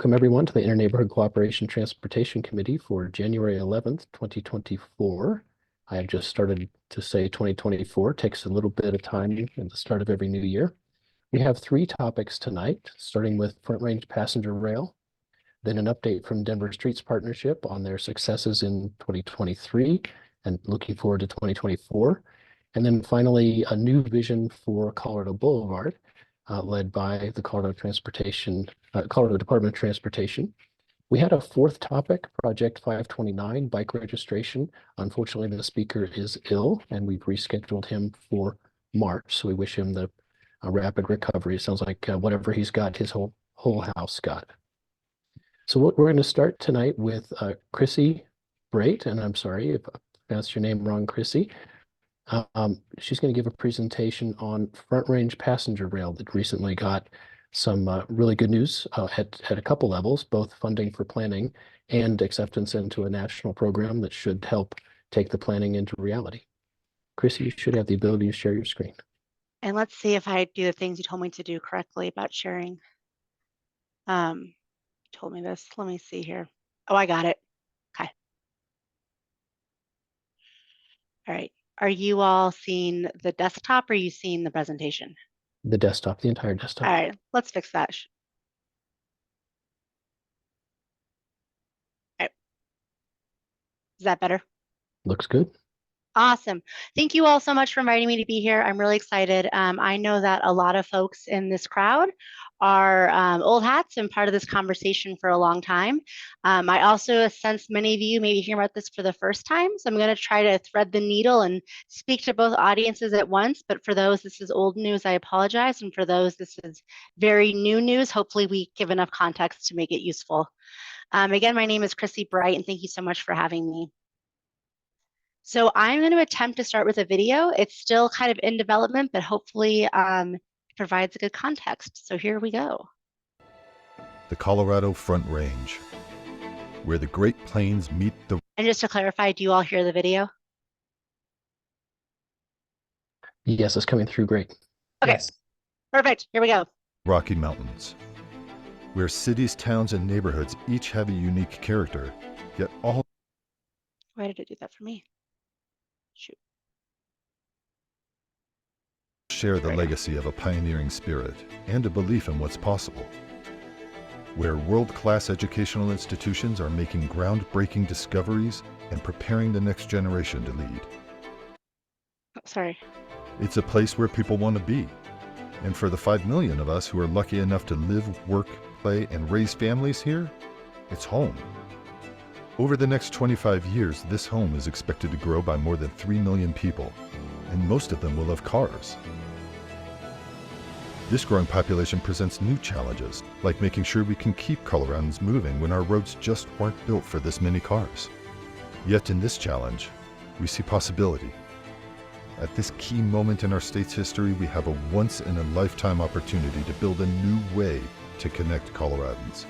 Welcome everyone to the Interneighborhood Cooperation Transportation Committee for January 11th, 2024. I have just started to say 2024, takes a little bit of time at the start of every new year. We have three topics tonight, starting with Front Range Passenger Rail, then an update from Denver Streets Partnership on their successes in 2023 and looking forward to 2024. And then finally, a new vision for Colorado Boulevard, led by the Colorado Department of Transportation. We had a fourth topic, Project 529, bike registration. Unfortunately, the speaker is ill, and we've rescheduled him for March. So we wish him the rapid recovery. It sounds like whatever he's got, his whole house got. So we're going to start tonight with Chrissy Breit, and I'm sorry if I pronounced your name wrong, Chrissy. She's going to give a presentation on Front Range Passenger Rail that recently got some really good news at a couple levels, both funding for planning and acceptance into a national program that should help take the planning into reality. Chrissy, you should have the ability to share your screen. And let's see if I do the things you told me to do correctly about sharing. You told me this. Let me see here. Oh, I got it. Okay. All right. Are you all seeing the desktop or are you seeing the presentation? The desktop, the entire desktop. All right, let's fix that. All right. Is that better? Looks good. Awesome. Thank you all so much for inviting me to be here. I'm really excited. I know that a lot of folks in this crowd are old hats and part of this conversation for a long time. I also sense many of you may be hearing about this for the first time, so I'm going to try to thread the needle and speak to both audiences at once, but for those this is old news, I apologize, and for those this is very new news, hopefully we give enough context to make it useful. Again, my name is Chrissy Breit, and thank you so much for having me. So I'm going to attempt to start with a video. It's still kind of in development, but hopefully it provides a good context. So here we go. The Colorado Front Range, where the Great Plains meet the... And just to clarify, do you all hear the video? Yes, it's coming through great. Okay, yes. Perfect. Here we go. Rocky Mountains, where cities, towns, and neighborhoods each have a unique character, yet all... Why did it do that for me? Shoot. Share the legacy of a pioneering spirit and a belief in what's possible. Where world-class educational institutions are making groundbreaking discoveries and preparing the next generation to lead. Oh, sorry. It's a place where people want to be. And for the 5 million of us who are lucky enough to live, work, play, and raise families here, it's home. Over the next 25 years, this home is expected to grow by more than 3 million people, and most of them will have cars. This growing population presents new challenges, like making sure we can keep Coloradans moving when our roads just weren't built for this many cars. Yet in this challenge, we see possibility. At this key moment in our state's history, we have a once-in-a-lifetime opportunity to build a new way to connect Coloradans.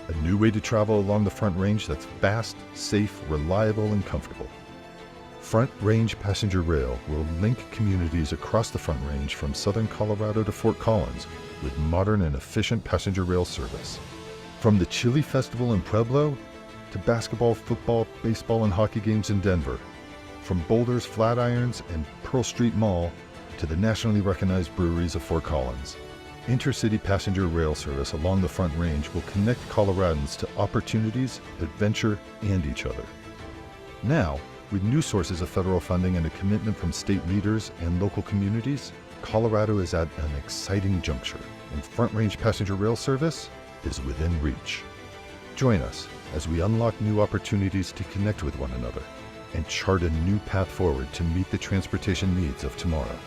A new way to travel along the Front Range that's fast, safe, reliable, and comfortable. Front Range Passenger Rail will link communities across the Front Range from southern Colorado to Fort Collins with modern and efficient passenger rail service. From the Chili Festival in Pueblo to basketball, football, baseball, and hockey games in Denver. From Boulder's Flatirons and Pearl Street Mall to the nationally recognized breweries of Fort Collins. Intercity passenger rail service along the Front Range will connect Coloradans to opportunities, adventure, and each other. Now, with new sources of federal funding and a commitment from state leaders and local communities, Colorado is at an exciting juncture, and Front Range passenger rail service is within reach. Join us as we unlock new opportunities to connect with one another and chart a new path forward to meet the transportation needs of tomorrow.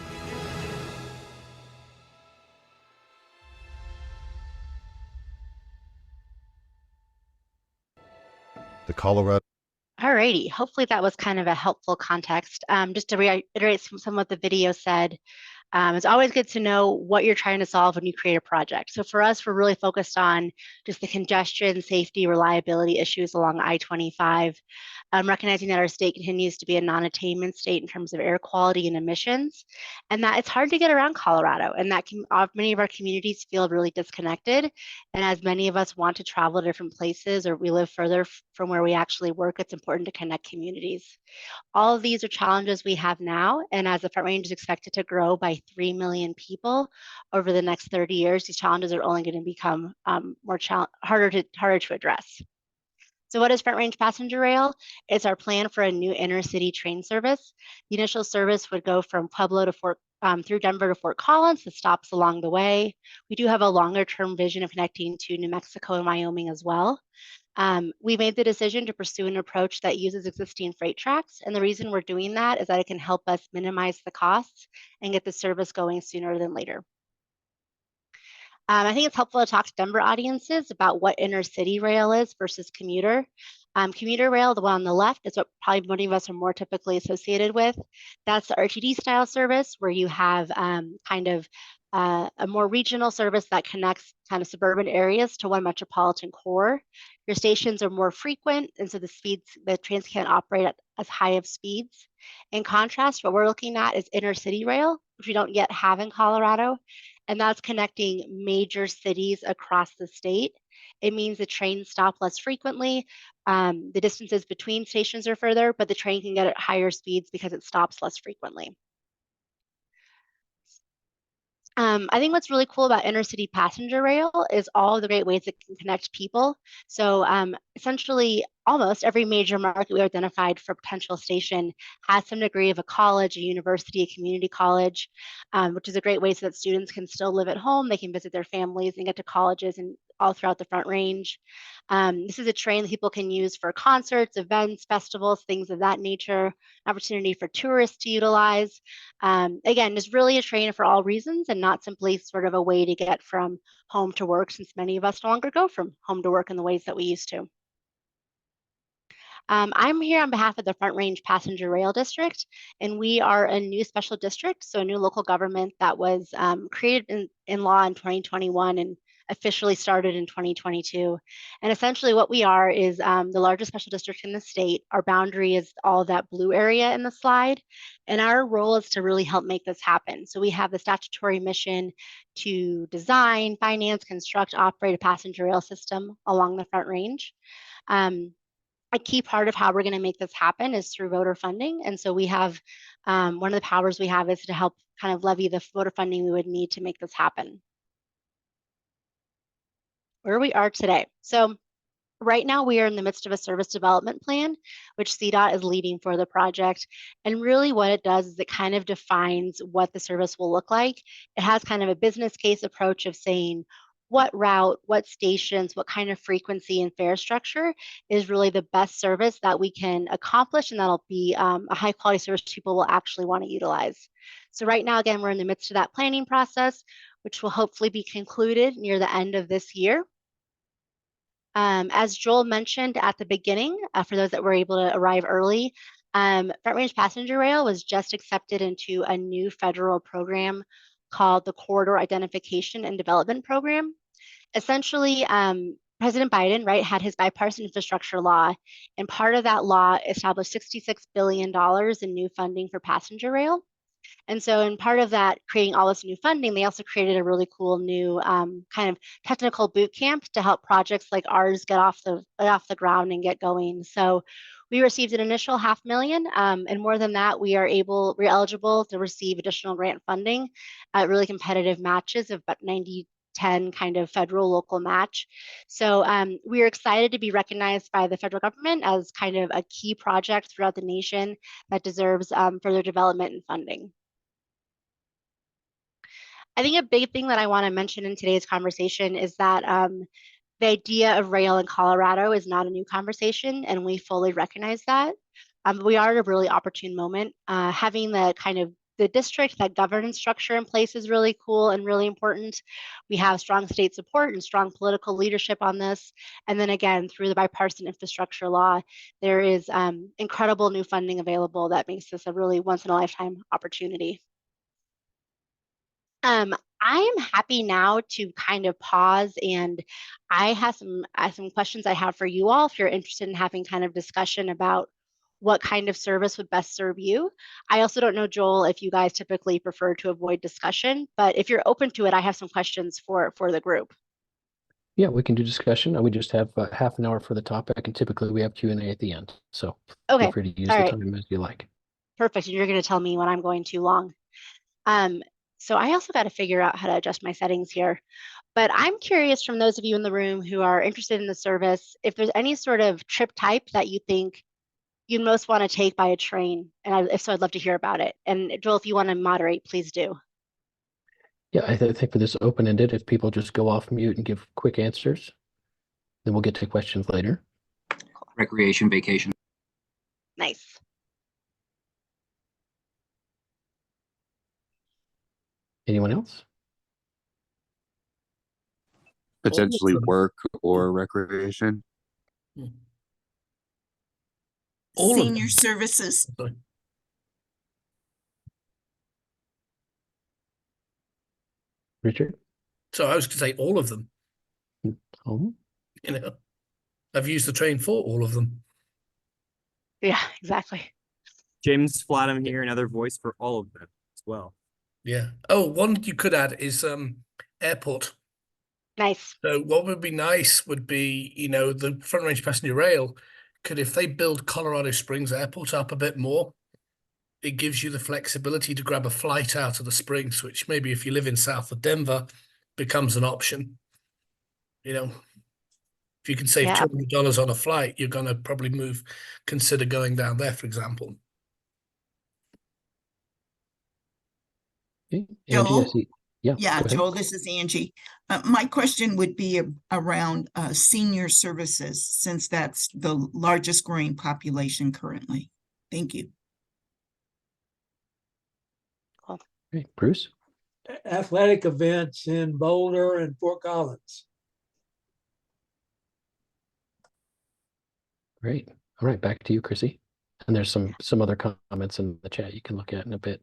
The Colorado. Alrighty, hopefully that was kind of a helpful context. Just to reiterate some of what the video said, It's always good to know what you're trying to solve when you create a project. So for us, we're really focused on just the congestion, safety, reliability issues along I-25, recognizing that our state continues to be a non-attainment state in terms of air quality and emissions, and that it's hard to get around Colorado, and that many of our communities feel really disconnected. And as many of us want to travel to different places, or we live further from where we actually work, it's important to connect communities. All of these are challenges we have now, and as the Front Range is expected to grow by 3 million people over the next 30 years, these challenges are only going to become harder to address. So what is Front Range Passenger Rail? It's our plan for a new intercity train service. The initial service would go from Pueblo to through Denver to Fort Collins, the stops along the way. We do have a longer term vision of connecting to New Mexico and Wyoming as well. We made the decision to pursue an approach that uses existing freight tracks. And the reason we're doing that is that it can help us minimize the costs and get the service going sooner than later. I think it's helpful to talk to Denver audiences about what intercity rail is versus commuter. Commuter rail, the one on the left, is what probably many of us are more typically associated with. That's the RTD style service where you have kind of a more regional service that connects kind of suburban areas to one metropolitan core. Your stations are more frequent, and so the trains can't operate at as high of speeds. In contrast, what we're looking at is intercity rail, which we don't yet have in Colorado, and that's connecting major cities across the state. It means the trains stop less frequently. The distances between stations are further, but the train can get at higher speeds because it stops less frequently. I think what's really cool about intercity passenger rail is all of the great ways it can connect people. So essentially, almost every major market we identified for potential station has some degree of a college, a university, a community college, which is a great way so that students can still live at home, they can visit their families and get to colleges and all throughout the Front Range. This is a train that people can use for concerts, events, festivals, things of that nature, opportunity for tourists to utilize. Again, just really a train for all reasons and not simply sort of a way to get from home to work, since many of us no longer go from home to work in the ways that we used to. I'm here on behalf of the Front Range Passenger Rail District, and we are a new special district, so a new local government that was created in law in 2021 and officially started in 2022. And essentially what we are is the largest special district in the state. Our boundary is all that blue area in the slide, and our role is to really help make this happen. So we have the statutory mission to design, finance, construct, operate a passenger rail system along the Front Range. A key part of how we're going to make this happen is through voter funding. And so we have, one of the powers we have is to help kind of levy the voter funding we would need to make this happen. Where we are today. So right now we are in the midst of a service development plan, which CDOT is leading for the project. And really what it does is it kind of defines what the service will look like. It has kind of a business case approach of saying, what route, what stations, what kind of frequency and fare structure is really the best service that we can accomplish, and that'll be a high quality service people will actually want to utilize. So right now, again, we're in the midst of that planning process, which will hopefully be concluded near the end of this year. As Joel mentioned at the beginning, for those that were able to arrive early, Front Range Passenger Rail was just accepted into a new federal program called the Corridor Identification and Development Program. Essentially, President Biden, right, had his bipartisan infrastructure law, and part of that law established $66 billion in new funding for passenger rail. And so in part of that, creating all this new funding, they also created a really cool new kind of technical boot camp to help projects like ours get off the ground and get going. So we received an initial $500,000, and more than that, we're eligible to receive additional grant funding at really competitive matches of about 90-10 kind of federal local match. So we are excited to be recognized by the federal government as kind of a key project throughout the nation that deserves further development and funding. I think a big thing that I want to mention in today's conversation is that the idea of rail in Colorado is not a new conversation, and we fully recognize that. We are at a really opportune moment. Having the kind of the district, that governance structure in place is really cool and really important. We have strong state support and strong political leadership on this. And then again, through the bipartisan infrastructure law, there is incredible new funding available that makes this a really once in a lifetime opportunity. I am happy now to kind of pause, and I have some questions I have for you all if you're interested in having kind of discussion about what kind of service would best serve you. I also don't know, Joel, if you guys typically prefer to avoid discussion, but if you're open to it, I have some questions for the group. Yeah, we can do discussion. We just have half an hour for the topic, and typically we have Q&A at the end. So Okay, feel free to use all the right, time as you like. perfect. And you're going to tell me when I'm going too long. So I also got to figure out how to adjust my settings here. But I'm curious from those of you in the room who are interested in the service, if there's any sort of trip type that you think you'd most want to take by a train. And if so, I'd love to hear about it. And Joel, if you want to moderate, please do. Yeah, I think for this open-ended, if people just go off mute and give quick answers, then we'll get to questions later. Recreation, vacation. Nice. Anyone else? Potentially work or recreation. Senior services. Richard? So I was going to say all of them. Oh, You know, I've used the train for all of them. Yeah, exactly. James Flatham here, another voice for all of them as well. Yeah. Oh, one you could add is airport. Nice. So what would be nice would be, the front range passenger rail could, if they build Colorado Springs Airport up a bit more, it gives you the flexibility to grab a flight out of the Springs, which maybe if you live in south of Denver becomes an option. If you can save Yeah. $200 on a flight, you're going to probably consider going down there, for example. okay. Angie, I Joel? see. Yeah, Yeah, go ahead. Joel, this is Angie. My question would be around senior services, since that's the largest growing population currently. Thank you. Okay, Bruce? Athletic events in Boulder and Fort Collins. Great. All right, back to you, Chrissy. And there's some other comments in the chat you can look at in a bit.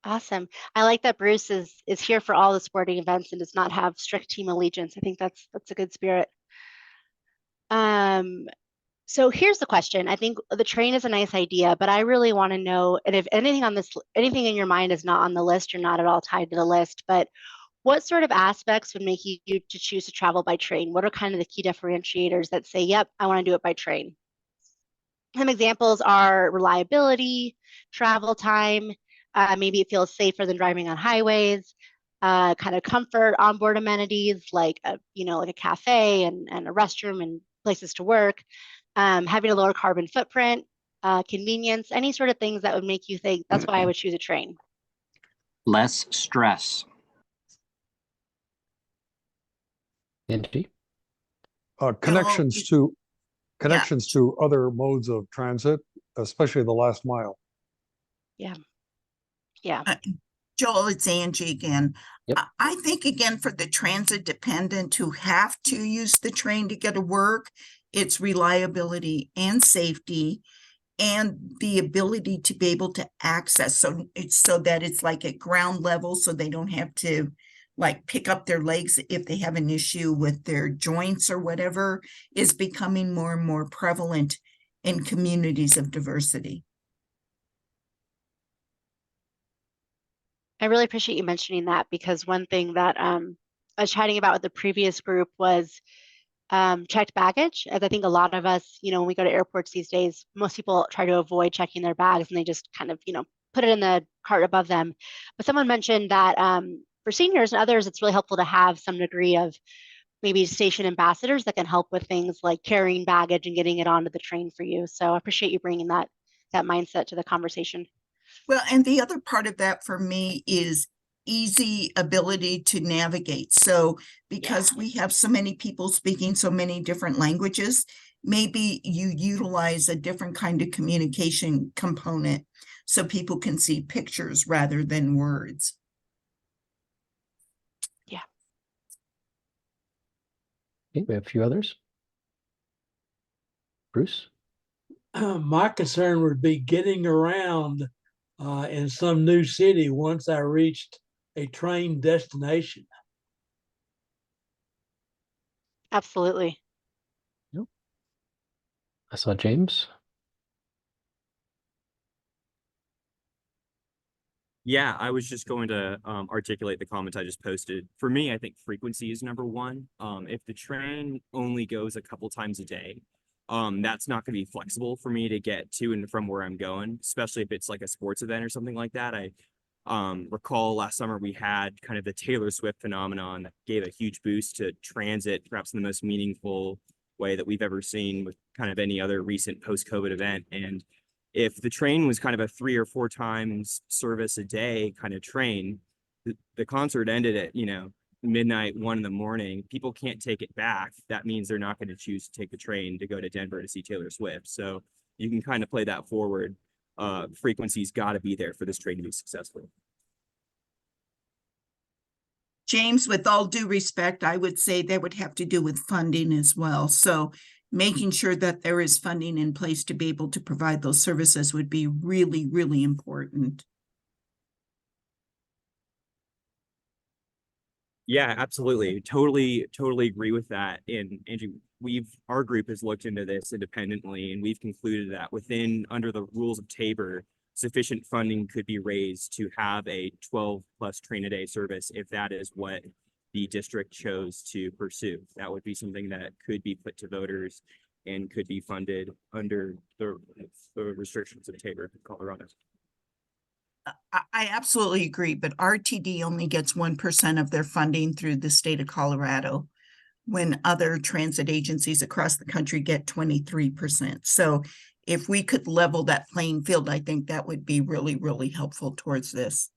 Awesome. I like that Bruce is here for all the sporting events and does not have strict team allegiance. I think that's a good spirit. So here's the question. I think the train is a nice idea, but I really want to know, and if anything in your mind is not on the list, you're not at all tied to the list, but what sort of aspects would make you to choose to travel by train? What are kind of the key differentiators that say, yep, I want to do it by train? Some examples are reliability, travel time, maybe it feels safer than driving on highways, kind of comfort, onboard amenities like a cafe and a restroom and places to work, having a lower carbon footprint, convenience, any sort of things that would make you think that's why I would choose a train. Less stress. Angie? Connections to other modes of transit, especially the last mile. Yeah. Joel, it's Angie again. Yep. I think, again, for the transit dependent who have to use the train to get to work, it's reliability and safety and the ability to be able to access. So that it's like at ground level, so they don't have to like pick up their legs if they have an issue with their joints or whatever, is becoming more and more prevalent in communities of diversity. I really appreciate you mentioning that, because one thing that I was chatting about with the previous group was checked baggage. As I think a lot of us, when we go to airports these days, most people try to avoid checking their bags and they just kind of, put it in the cart above them. But someone mentioned that for seniors and others, it's really helpful to have some degree of maybe station ambassadors that can help with things like carrying baggage and getting it onto the train for you. So I appreciate you bringing that mindset to the conversation. Well, and the other part of that for me is easy ability to navigate. So because we have so many people speaking so many different languages, maybe you utilize a different kind of communication component so people can see pictures rather than words. Yeah. Okay, we have a few others. Bruce? My concern would be getting around in some new city once I reached a train destination. Absolutely. I saw James. Yeah, I was just going to articulate the comment I just posted. For me, I think frequency is number one. If the train only goes a couple times a day, that's not going to be flexible for me to get to and from where I'm going, especially if it's like a sports event or something like that. I recall last summer we had kind of the Taylor Swift phenomenon that gave a huge boost to transit, perhaps in the most meaningful way that we've ever seen with kind of any other recent post-COVID event. And if the train was kind of a 3 or 4 times service a day kind of train, the concert ended at, midnight, 1 in the morning. People can't take it back. That means they're not going to choose to take the train to go to Denver to see Taylor Swift. So you can kind of play that forward. Frequency's got to be there for this train to be successful. James, with all due respect, I would say that would have to do with funding as well. So making sure that there is funding in place to be able to provide those services would be really, really important. Yeah, absolutely. Totally agree with that. And Andrew, our group has looked into this independently, and we've concluded that under the rules of Tabor, sufficient funding could be raised to have a 12+ train a day service if that is what the district chose to pursue. That would be something that could be put to voters and could be funded under the restrictions of Tabor, Colorado. I absolutely agree, but RTD only gets 1% of their funding through the state of Colorado, when other transit agencies across the country get 23%. So if we could level that playing field, I think that would be really, really helpful towards this.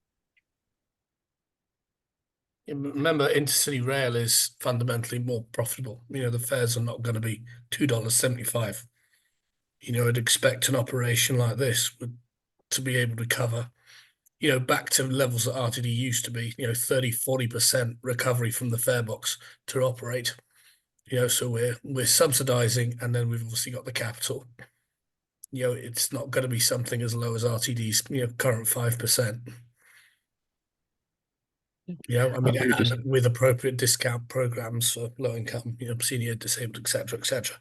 Remember, intercity rail is fundamentally more profitable. The fares are not going to be $2.75. I'd expect an operation like this to be able to cover, back to levels that RTD used to be, 30-40% recovery from the fare box to operate. So we're subsidizing, and then we've obviously got the capital. It's not going to be something as low as RTD's, current 5%. And with appropriate discount programs for low income, senior, disabled, etc.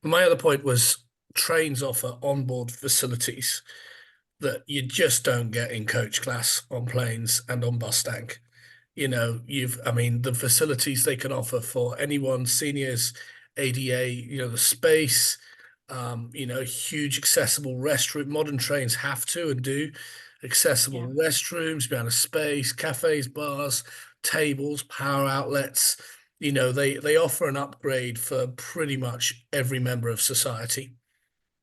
My other point was trains offer onboard facilities that you just don't get in coach class, on planes, and on bus stank. The facilities they can offer for anyone, seniors, ADA, the space, huge accessible restroom. Modern trains have to and do accessible restrooms, amount of space, cafes, bars, tables, power outlets. They offer an upgrade for pretty much every member of society,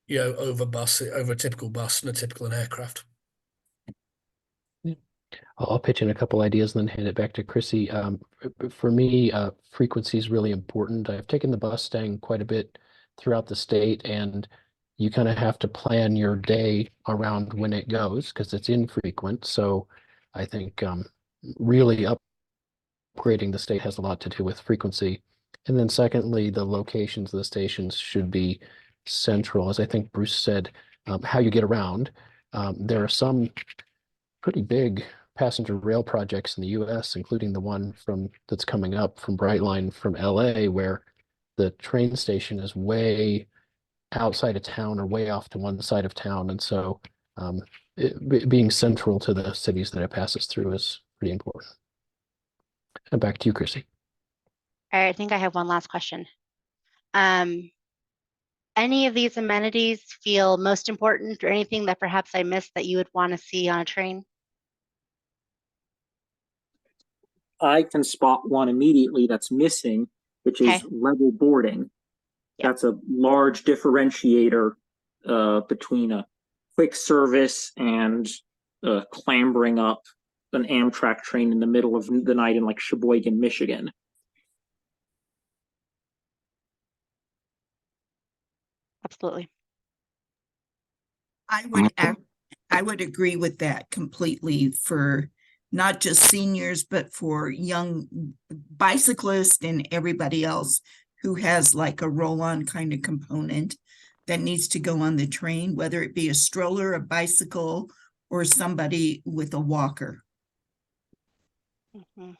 over a typical bus and a typical aircraft. I'll pitch in a couple ideas and then hand it back to Chrissy. For me, frequency is really important. I've taken the bus staying quite a bit throughout the state, and you kind of have to plan your day around when it goes because it's infrequent. So I think really upgrading the state has a lot to do with frequency. And then secondly, the locations of the stations should be central. As I think Bruce said, how you get around. There are some pretty big passenger rail projects in the US, including the one that's coming up from Brightline from LA, where the train station is way outside of town or way off to one side of town. And so being central to the cities that it passes through is pretty important. And back to you, Chrissy. All right, I think I have one last question. Any of these amenities feel most important, or anything that perhaps I missed that you would want to see on a train? I can spot one immediately that's missing, which is level boarding. That's a large differentiator between a quick service and clambering up an Amtrak train in the middle of the night in like Sheboygan, Michigan. Absolutely. I would agree with that completely, for not just seniors, but for young bicyclists and everybody else who has like a roll-on kind of component that needs to go on the train, whether it be a stroller, a bicycle, or somebody with a walker. Mhm.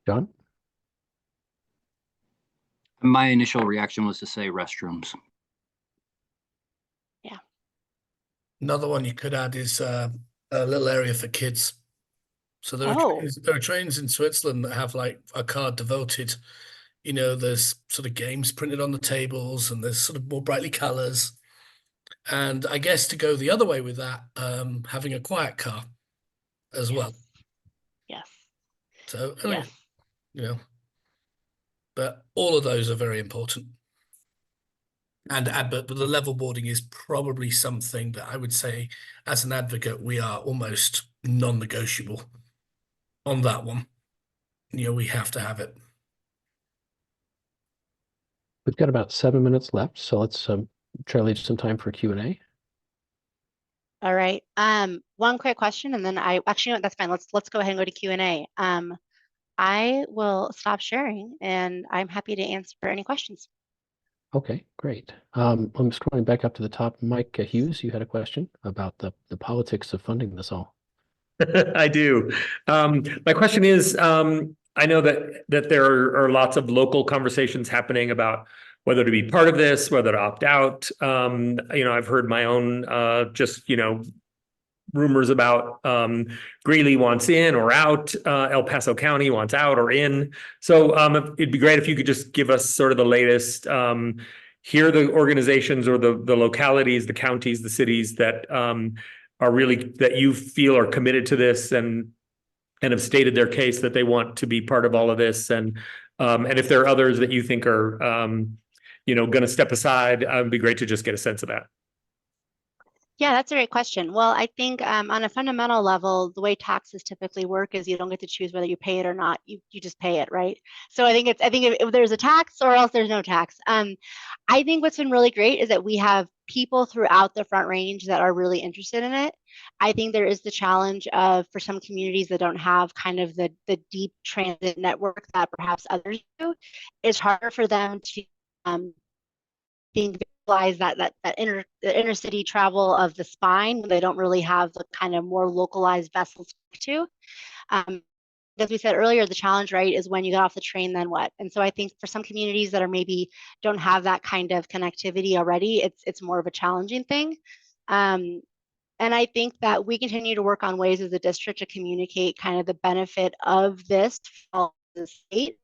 John? My initial reaction was to say restrooms. Yeah. Another one you could add is a little area for kids. So Oh, there are trains in Switzerland that have like a car devoted. You know, there's sort of games printed on the tables, and there's sort of more brightly colors. And I guess to go the other way with that, having a quiet car as well. yes, So, yes. you know, but all of those are very important. But the level boarding is probably something that I would say, as an advocate, we are almost non-negotiable on that one. You know, we have to have it. We've got about 7 minutes left, so let's try to leave some time for Q&A. All right. One quick question, and then actually, you know what, that's fine. Let's go ahead and go to Q&A. I will stop sharing, and I'm happy to answer any questions. Okay, great. I'm scrolling back up to the top. Mike Hughes, you had a question about the politics of funding this all. I do. My question is, I know that there are lots of local conversations happening about whether to be part of this, whether to opt out. You know, I've heard my own just, you know, rumors about Greeley wants in or out, El Paso County wants out or in. So it'd be great if you could just give us sort of the latest. Here are the organizations or the localities, the counties, the cities that are really, that you feel are committed to this and have stated their case that they want to be part of all of this. And if there are others that you think are, you know, going to step aside, it'd be great to just get a sense of that. Yeah, that's a great question. Well, I think on a fundamental level, the way taxes typically work is you don't get to choose whether you pay it or not. You just pay it, right? So I think if there's a tax or else there's no tax. I think what's been really great is that we have people throughout the Front Range that are really interested in it. I think there is the challenge of, for some communities that don't have kind of the deep transit network that perhaps others do, it's harder for them to visualize that inner city travel of the spine when they don't really have the kind of more localized vessels to. As we said earlier, the challenge, right, is when you get off the train, then what? And so I think for some communities that are maybe don't have that kind of connectivity already, it's more of a challenging thing. And I think that we continue to work on ways as a district to communicate kind of the benefit of this for the state,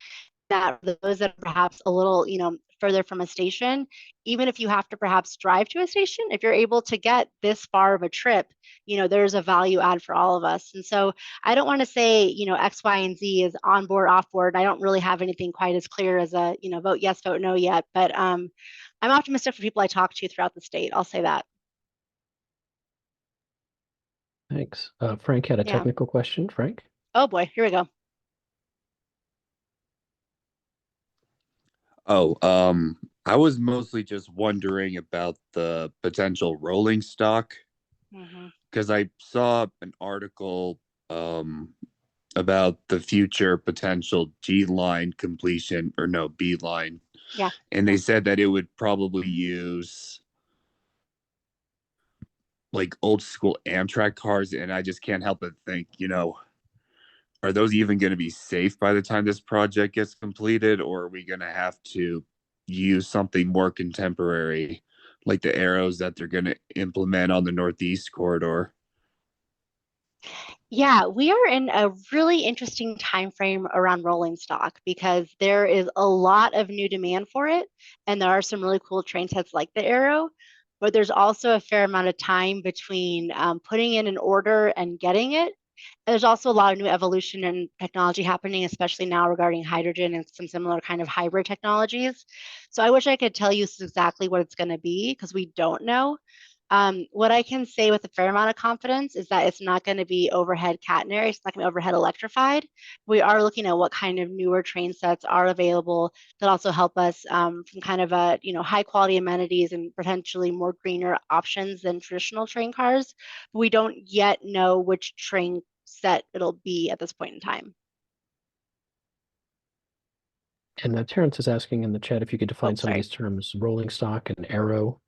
that those that are perhaps a little, you know, further from a station, even if you have to perhaps drive to a station, if you're able to get this far of a trip, you know, there's a value add for all of us. And so I don't want to say, you know, X, Y, and Z is on board, off board. I don't really have anything quite as clear as a, you know, vote yes, vote no yet, but I'm optimistic for people I talk to throughout the state. I'll say that. Thanks. Frank had a technical question. Frank? Oh boy, here we go. Oh, I was mostly just wondering about the potential rolling stock, because I saw an article about the future potential G line completion, or no, B line. Yeah. And they said that it would probably use like old school Amtrak cars, and I just can't help but think, you know, are those even going to be safe by the time this project gets completed, or are we going to have to use something more contemporary, like the arrows that they're going to implement on the Northeast corridor? Yeah, we are in a really interesting time frame around rolling stock because there is a lot of new demand for it, and there are some really cool train sets like the Arrow, but there's also a fair amount of time between putting in an order and getting it. And there's also a lot of new evolution and technology happening, especially now regarding hydrogen and some similar kind of hybrid technologies. So I wish I could tell you exactly what it's going to be because we don't know. What I can say with a fair amount of confidence is that it's not going to be overhead catenary. It's not going to be overhead electrified. We are looking at what kind of newer train sets are available that also help us from kind of a, you know, high quality amenities and potentially more greener options than traditional train cars. We don't yet know which train set it'll be at this point in time. And Terrence is asking in the chat if you could define some of these terms, rolling stock and arrow.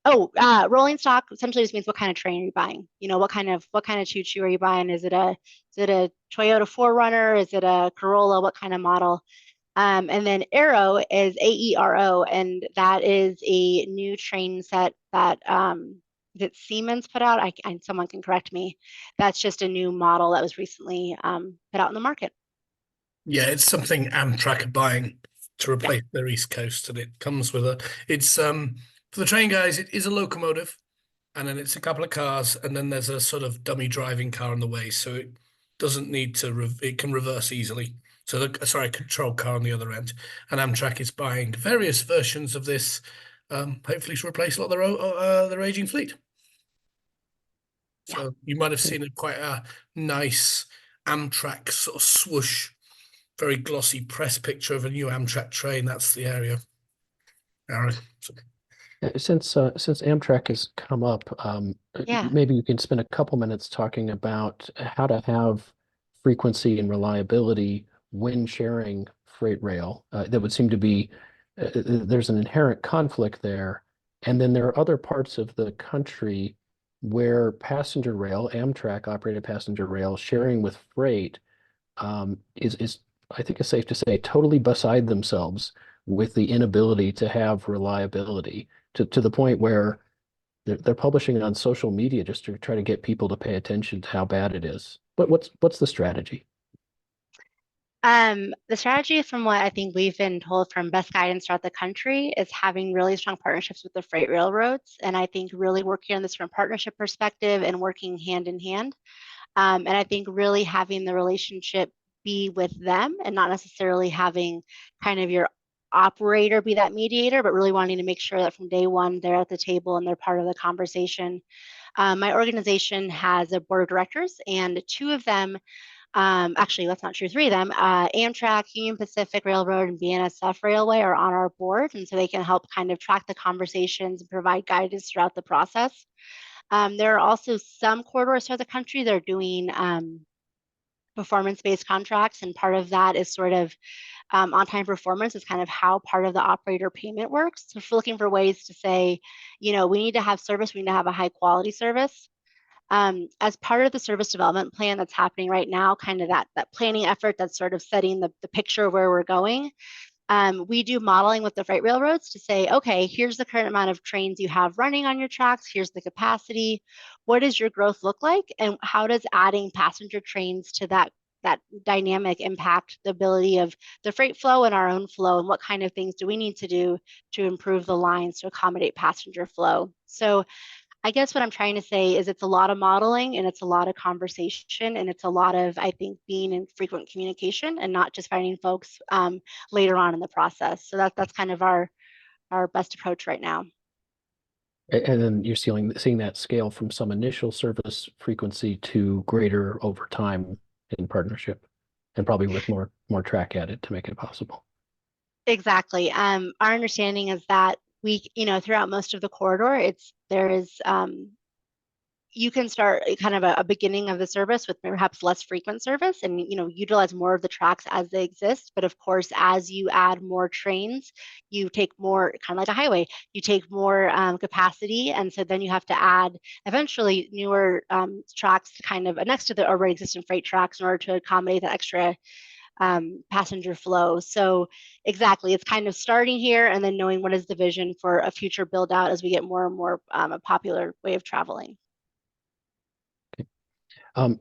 Rolling stock essentially just means what kind of train are you buying? You know, what kind of choo-choo are you buying? Is it a Toyota 4Runner? Is it a Corolla? What kind of model? And then Aero is AERO, and that is a new train set that that Siemens put out. Someone can correct me. That's just a new model that was recently put out in the market. Yeah, it's something Amtrak are buying to replace their East Coast, and it comes with it's for the train guys, it is a locomotive, and then it's a couple of cars, and then there's a sort of dummy driving car on the way, so it doesn't need to it can reverse easily. So control car on the other end, and Amtrak is buying various versions of this, hopefully to replace a lot of their aging fleet. So you might have seen quite a nice Amtrak sort of swoosh, very glossy press picture of a new Amtrak train. That's the area. Aaron. Since Amtrak has come up, maybe you can spend a couple minutes talking about how to have frequency and reliability when sharing freight rail. That would seem to be there's an inherent conflict there, and then there are other parts of the country where passenger rail, Amtrak operated passenger rail, sharing with freight is I think it's safe to say totally beside themselves with the inability to have reliability to the point where they're publishing it on social media just to try to get people to pay attention to how bad it is. But what's the strategy? The strategy, from what I think we've been told from best guidance throughout the country, is having really strong partnerships with the freight railroads. And I think really working on this from a partnership perspective and working hand in hand. And I think really having the relationship be with them and not necessarily having kind of your operator be that mediator, but really wanting to make sure that from day one they're at the table and they're part of the conversation. My organization has a board of directors, and two of them, actually that's not true, three of them, Amtrak, Union Pacific Railroad, and BNSF Railway are on our board, and so they can help kind of track the conversations and provide guidance throughout the process. There are also some corridors throughout the country that are doing performance-based contracts, and part of that is sort of on-time performance is kind of how part of the operator payment works. So if we're looking for ways to say, you know, we need to have service, we need to have a high quality service. As part of the service development plan that's happening right now, kind of that planning effort that's sort of setting the picture of where we're going, we do modeling with the freight railroads to say, okay, here's the current amount of trains you have running on your tracks, here's the capacity, what does your growth look like, and how does adding passenger trains to that dynamic impact the ability of the freight flow and our own flow, and what kind of things do we need to do to improve the lines to accommodate passenger flow. So I guess what I'm trying to say is it's a lot of modeling, and it's a lot of conversation, and it's a lot of, I think, being in frequent communication and not just finding folks later on in the process. So that's kind of our best approach right now. And then you're seeing that scale from some initial service frequency to greater over time in partnership, and probably with more track added to make it possible. Exactly. Our understanding is that we, you know, throughout most of the corridor, you can start kind of a beginning of the service with perhaps less frequent service and, you know, utilize more of the tracks as they exist. But of course, as you add more trains, you take more, kind of like a highway, you take more capacity. And so then you have to add eventually newer tracks kind of next to the already existing freight tracks in order to accommodate that extra passenger flow. So exactly, it's kind of starting here and then knowing what is the vision for a future build out as we get more and more a popular way of traveling.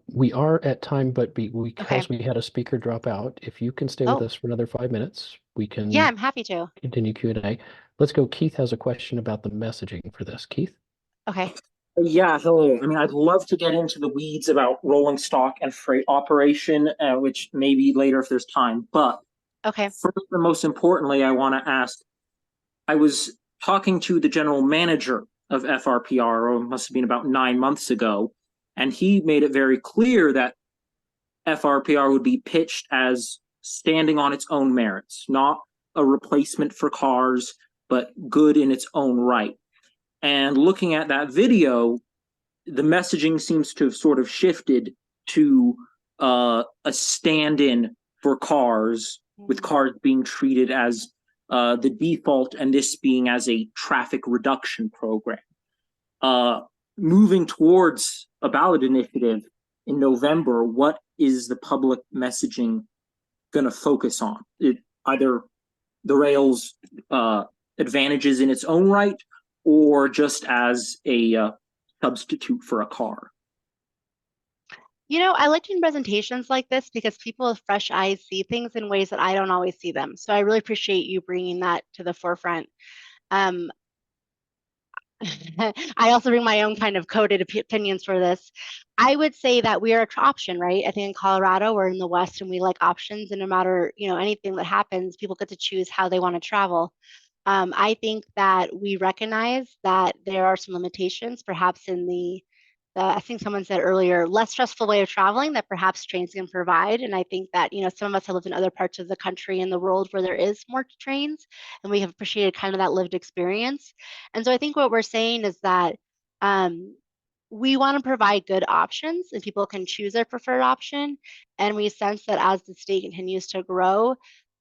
We are at time, but because we had a speaker drop out, if you can stay with us for another 5 minutes, we can. Yeah, I'm happy to continue Q&A. Let's go. Keith has a question about the messaging for this. Keith. Okay. Yeah, hello. I mean, I'd love to get into the weeds about rolling stock and freight operation, which maybe later if there's time. But first and most importantly, I want to ask, I was talking to the general manager of FRPR, or it must have been about 9 months ago, and he made it very clear that FRPR would be pitched as standing on its own merits, not a replacement for cars, but good in its own right. And looking at that video, the messaging seems to have sort of shifted to a stand-in for cars, with cars being treated as the default, and this being as a traffic reduction program. moving towards a ballot initiative in November, what is the public messaging going to focus on? Either the rail's advantages in its own right, or just as a substitute for a car? You know, I like doing presentations like this because people with fresh eyes see things in ways that I don't always see them. So I really appreciate you bringing that to the forefront. I also bring my own kind of coded opinions for this. I would say that we are an option, right? I think in Colorado, we're in the West and we like options, and no matter, you know, anything that happens, people get to choose how they want to travel. I think that we recognize that there are some limitations, perhaps in I think someone said earlier, less stressful way of traveling that perhaps trains can provide. And I think that, you know, some of us have lived in other parts of the country and the world where there is more trains, and we have appreciated kind of that lived experience. And so I think what we're saying is that we want to provide good options and people can choose their preferred option. And we sense that as the state continues to grow,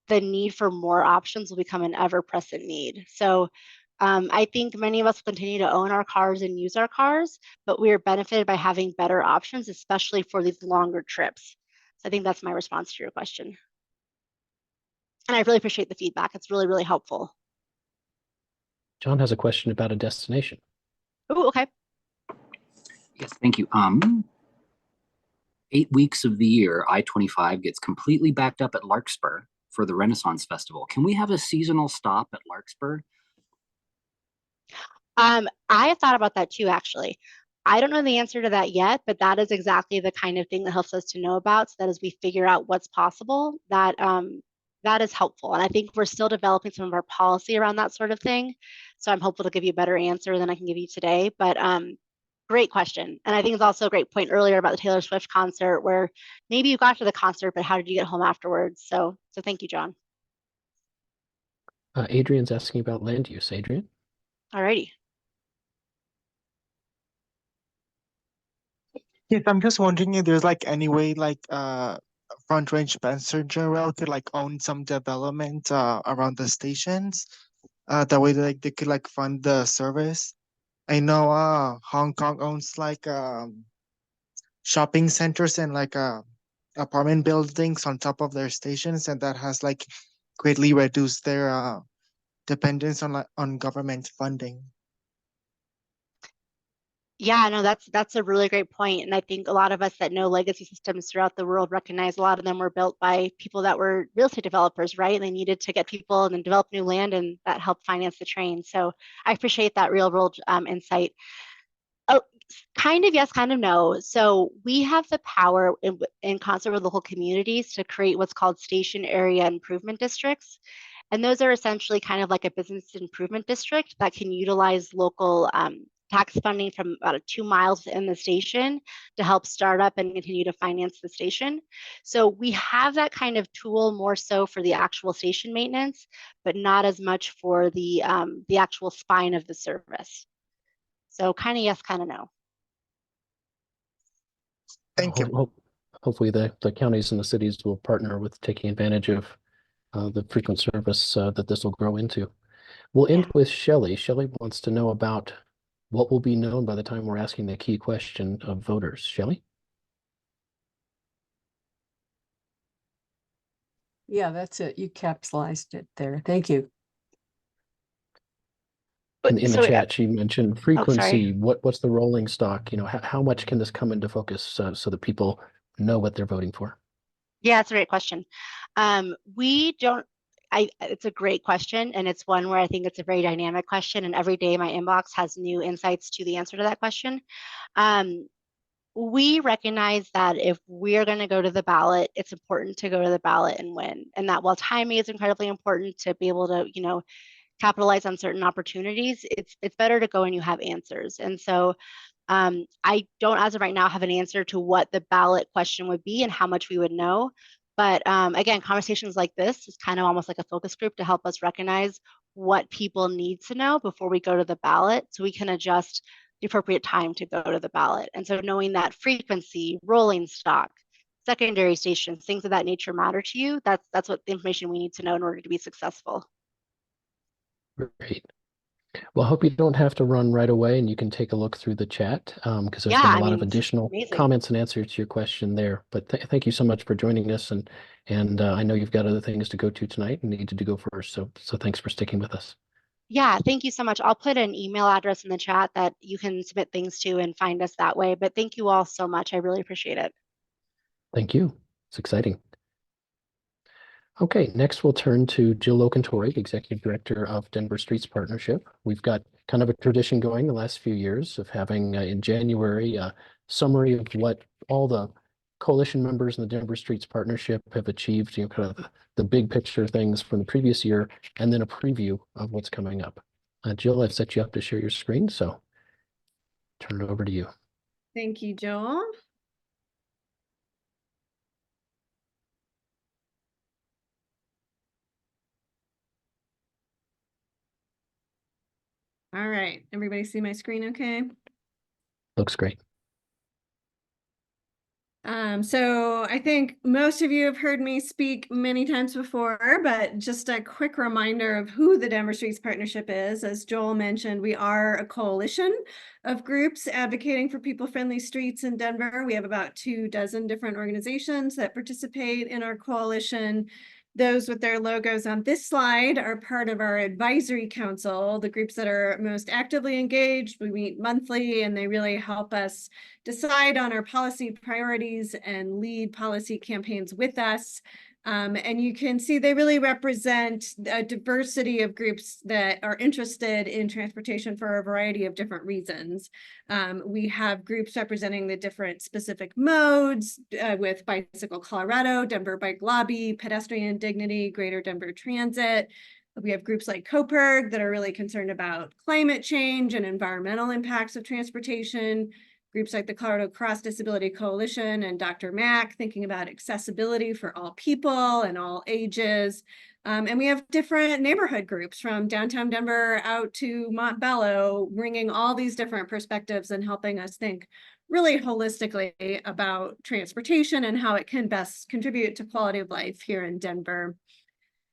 the need for more options will become an ever-present need. So I think many of us will continue to own our cars and use our cars, but we are benefited by having better options, especially for these longer trips. So I think that's my response to your question. And I really appreciate the feedback. It's really, really helpful. John has a question about a destination. Oh, okay. Yes, thank you. 8 weeks of the year, I-25 gets completely backed up at Larkspur for the Renaissance Festival. Can we have a seasonal stop at Larkspur? I thought about that too, actually. I don't know the answer to that yet, but that is exactly the kind of thing that helps us to know about, so that as we figure out what's possible, that that is helpful. And I think we're still developing some of our policy around that sort of thing. So I'm hopeful to give you a better answer than I can give you today. But great question. And I think it's also a great point earlier about the Taylor Swift concert, where maybe you got to the concert, but how did you get home afterwards? So thank you, John. Adrian's asking about land use. Adrian? All righty. Yes, I'm just wondering if there's like any way like Front Range Passenger Rail could like own some development around the stations. That way like they could like fund the service. I know Hong Kong owns like shopping centers and like apartment buildings on top of their stations, and that has like greatly reduced their dependence on government funding. Yeah, no, that's a really great point. And I think a lot of us that know legacy systems throughout the world recognize a lot of them were built by people that were real estate developers, right? And they needed to get people and then develop new land, and that helped finance the train. So I appreciate that real world insight. Oh, kind of yes, kind of no. So we have the power in concert with local communities to create what's called station area improvement districts. And those are essentially kind of like a business improvement district that can utilize local tax funding from about 2 miles in the station to help start up and continue to finance the station. So we have that kind of tool more so for the actual station maintenance, but not as much for the actual spine of the service. So kind of yes, kind of no. Thank you. Hopefully the counties and the cities will partner with taking advantage of the frequent service that this will grow into. We'll end with Shelley. Shelley wants to know about what will be known by the time we're asking the key question of voters. Shelley? Yeah, that's it. You capsulized it there. Thank you. In the chat, she mentioned frequency. What's the rolling stock? You know, how much can this come into focus so that people know what they're voting for? Yeah, it's a great question. It's a great question, and it's one where I think it's a very dynamic question, and every day my inbox has new insights to the answer to that question. We recognize that if we are going to go to the ballot, it's important to go to the ballot and win, and that while timing is incredibly important to be able to, you know, capitalize on certain opportunities, it's better to go and you have answers. And so I don't, as of right now, have an answer to what the ballot question would be and how much we would know. But again, conversations like this is kind of almost like a focus group to help us recognize what people need to know before we go to the ballot, so we can adjust the appropriate time to go to the ballot. And so knowing that frequency, rolling stock, secondary stations, things of that nature matter to you, that's what the information we need to know in order to be successful. Great. Well, I hope you don't have to run right away and you can take a look through the chat because there's Yeah, been I a lot of mean, this is additional amazing. comments and answers to your question there. But thank you so much for joining us. And I know you've got other things to go to tonight and needed to go first. So thanks for sticking with us. Yeah, thank you so much. I'll put an email address in the chat that you can submit things to and find us that way. But thank you all so much. I really appreciate it. Thank you. It's exciting. Okay, next we'll turn to Jill Locantore, Executive Director of Denver Streets Partnership. We've got kind of a tradition going the last few years of having in January a summary of what all the coalition members in the Denver Streets Partnership have achieved, kind of the big picture things from the previous year, and then a preview of what's coming up. Jill, I've set you up to share your screen, so turn it over to you. Thank you, Joel. All right, everybody see my screen okay? Looks great. So I think most of you have heard me speak many times before, but just a quick reminder of who the Denver Streets Partnership is. As Joel mentioned, we are a coalition of groups advocating for people-friendly streets in Denver. We have about 24 different organizations that participate in our coalition. Those with their logos on this slide are part of our advisory council, the groups that are most actively engaged. We meet monthly and they really help us decide on our policy priorities and lead policy campaigns with us. And you can see they really represent a diversity of groups that are interested in transportation for a variety of different reasons. We have groups representing the different specific modes with Bicycle Colorado, Denver Bike Lobby, Pedestrian Dignity, Greater Denver Transit. We have groups like COPERG that are really concerned about climate change and environmental impacts of transportation. Groups like the Colorado Cross Disability Coalition and Dr. Mack thinking about accessibility for all people and all ages. And we have different neighborhood groups from downtown Denver out to Montbello, bringing all these different perspectives and helping us think really holistically about transportation and how it can best contribute to quality of life here in Denver.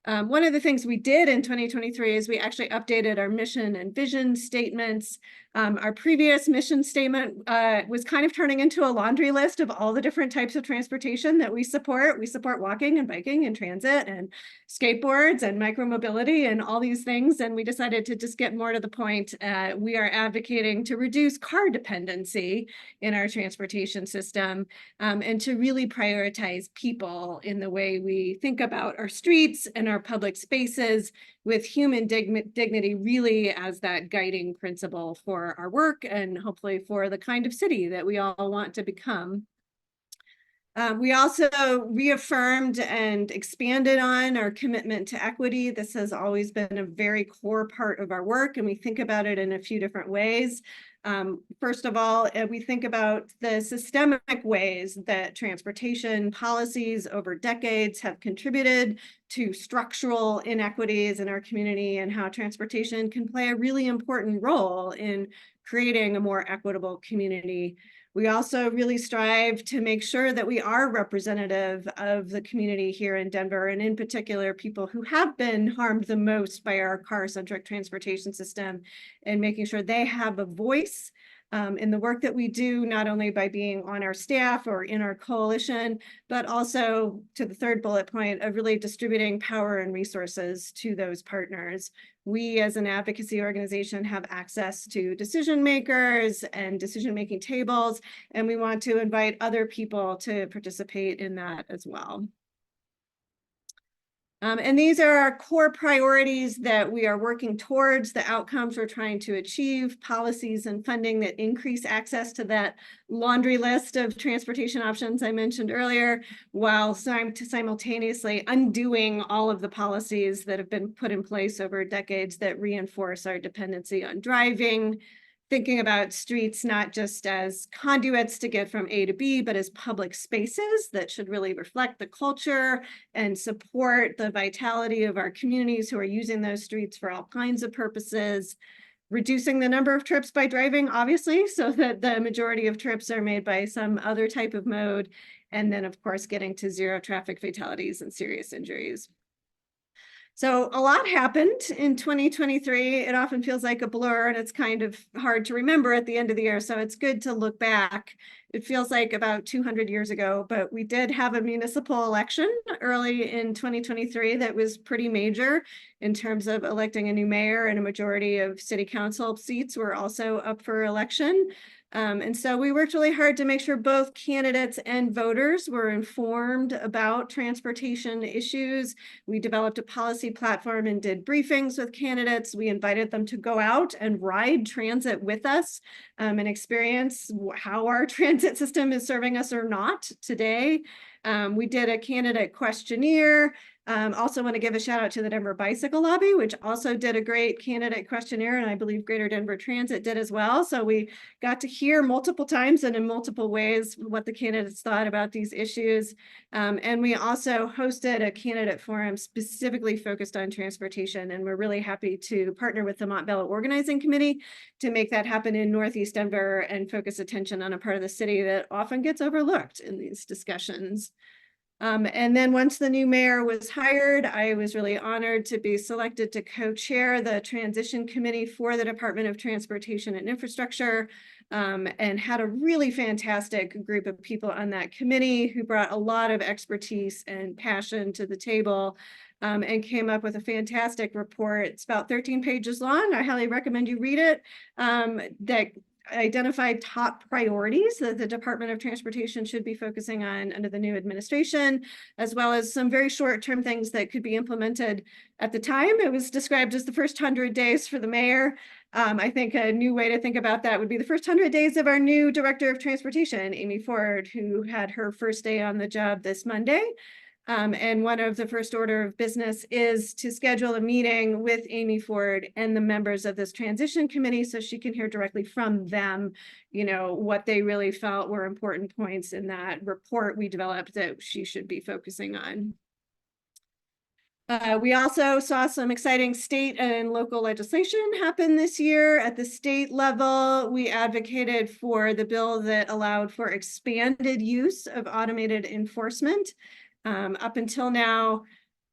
One of the things we did in 2023 is we actually updated our mission and vision statements. Our previous mission statement was kind of turning into a laundry list of all the different types of transportation that we support. We support walking and biking and transit and skateboards and micromobility and all these things. And we decided to just get more to the point. We are advocating to reduce car dependency in our transportation system and to really prioritize people in the way we think about our streets and our public spaces, with human dignity really as that guiding principle for our work and hopefully for the kind of city that we all want to become. We also reaffirmed and expanded on our commitment to equity. This has always been a very core part of our work, and we think about it in a few different ways. First of all, we think about the systemic ways that transportation policies over decades have contributed to structural inequities in our community and how transportation can play a really important role in creating a more equitable community. We also really strive to make sure that we are representative of the community here in Denver, and in particular, people who have been harmed the most by our car-centric transportation system, and making sure they have a voice in the work that we do, not only by being on our staff or in our coalition, but also, to the third bullet point, of really distributing power and resources to those partners. We as an advocacy organization have access to decision makers and decision-making tables, and we want to invite other people to participate in that as well. And these are our core priorities that we are working towards, the outcomes we're trying to achieve, policies and funding that increase access to that laundry list of transportation options I mentioned earlier, while simultaneously undoing all of the policies that have been put in place over decades that reinforce our dependency on driving, thinking about streets not just as conduits to get from A to B, but as public spaces that should really reflect the culture and support the vitality of our communities who are using those streets for all kinds of purposes. Reducing the number of trips by driving, obviously, so that the majority of trips are made by some other type of mode. And then, of course, getting to zero traffic fatalities and serious injuries. So a lot happened in 2023. It often feels like a blur and it's kind of hard to remember at the end of the year. So it's good to look back. It feels like about 200 years ago, but we did have a municipal election early in 2023 that was pretty major in terms of electing a new mayor, and a majority of city council seats were also up for election. And so we worked really hard to make sure both candidates and voters were informed about transportation issues. We developed a policy platform and did briefings with candidates. We invited them to go out and ride transit with us and experience how our transit system is serving us or not today. We did a candidate questionnaire. Also want to give a shout out to the Denver Bicycle Lobby, which also did a great candidate questionnaire, and I believe Greater Denver Transit did as well. So we got to hear multiple times and in multiple ways what the candidates thought about these issues. And we also hosted a candidate forum specifically focused on transportation, and we're really happy to partner with the Montbello Organizing Committee to make that happen in Northeast Denver and focus attention on a part of the city that often gets overlooked in these discussions. And then once the new mayor was hired, I was really honored to be selected to co-chair the transition committee for the Department of Transportation and Infrastructure, and had a really fantastic group of people on that committee who brought a lot of expertise and passion to the table, and came up with a fantastic report. It's about 13 pages long. I highly recommend you read it. That identified top priorities that the Department of Transportation should be focusing on under the new administration, as well as some very short-term things that could be implemented at the time. It was described as the first 100 days for the mayor. I think a new way to think about that would be the first 100 days of our new Director of Transportation, Amy Ford, who had her first day on the job this Monday. And one of the first order of business is to schedule a meeting with Amy Ford and the members of this transition committee so she can hear directly from them, you know, what they really felt were important points in that report we developed that she should be focusing on. We also saw some exciting state and local legislation happen this year. At the state level, we advocated for the bill that allowed for expanded use of automated enforcement. Up until now,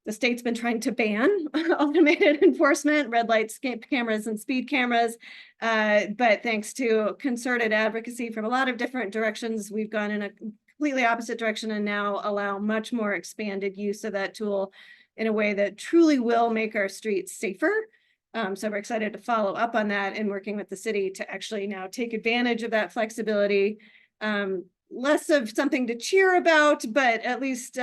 the state's been trying to ban automated enforcement, red lights, cameras, and speed cameras. But thanks to concerted advocacy from a lot of different directions, we've gone in a completely opposite direction and now allow much more expanded use of that tool in a way that truly will make our streets safer. So we're excited to follow up on that and working with the city to actually now take advantage of that flexibility. Less of something to cheer about, but at least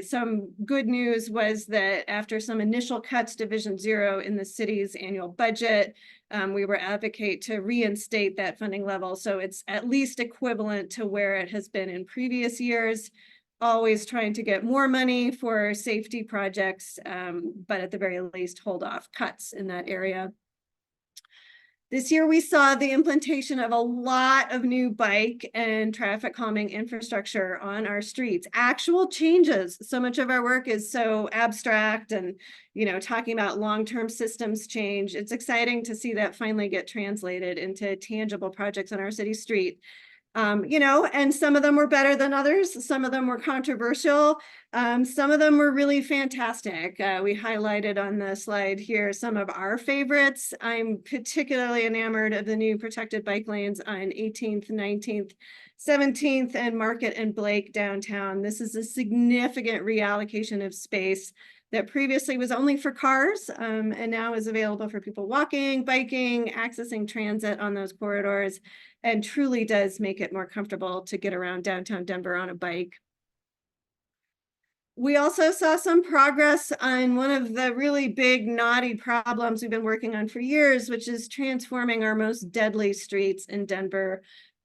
some good news was that after some initial cuts to Vision Zero in the city's annual budget, we were advocate to reinstate that funding level. So it's at least equivalent to where it has been in previous years, always trying to get more money for safety projects, but at the very least hold off cuts in that area. This year, we saw the implementation of a lot of new bike and traffic calming infrastructure on our streets, actual changes. So much of our work is so abstract and, you know, talking about long-term systems change. It's exciting to see that finally get translated into tangible projects on our city street. You know, and some of them were better than others. Some of them were controversial. Some of them were really fantastic. We highlighted on the slide here some of our favorites. I'm particularly enamored of the new protected bike lanes on 18th, 19th, 17th, and Market and Blake downtown. This is a significant reallocation of space that previously was only for cars, and now is available for people walking, biking, accessing transit on those corridors, and truly does make it more comfortable to get around downtown Denver on a bike. We also saw some progress on one of the really big knotty problems we've been working on for years, which is transforming our most deadly streets in Denver.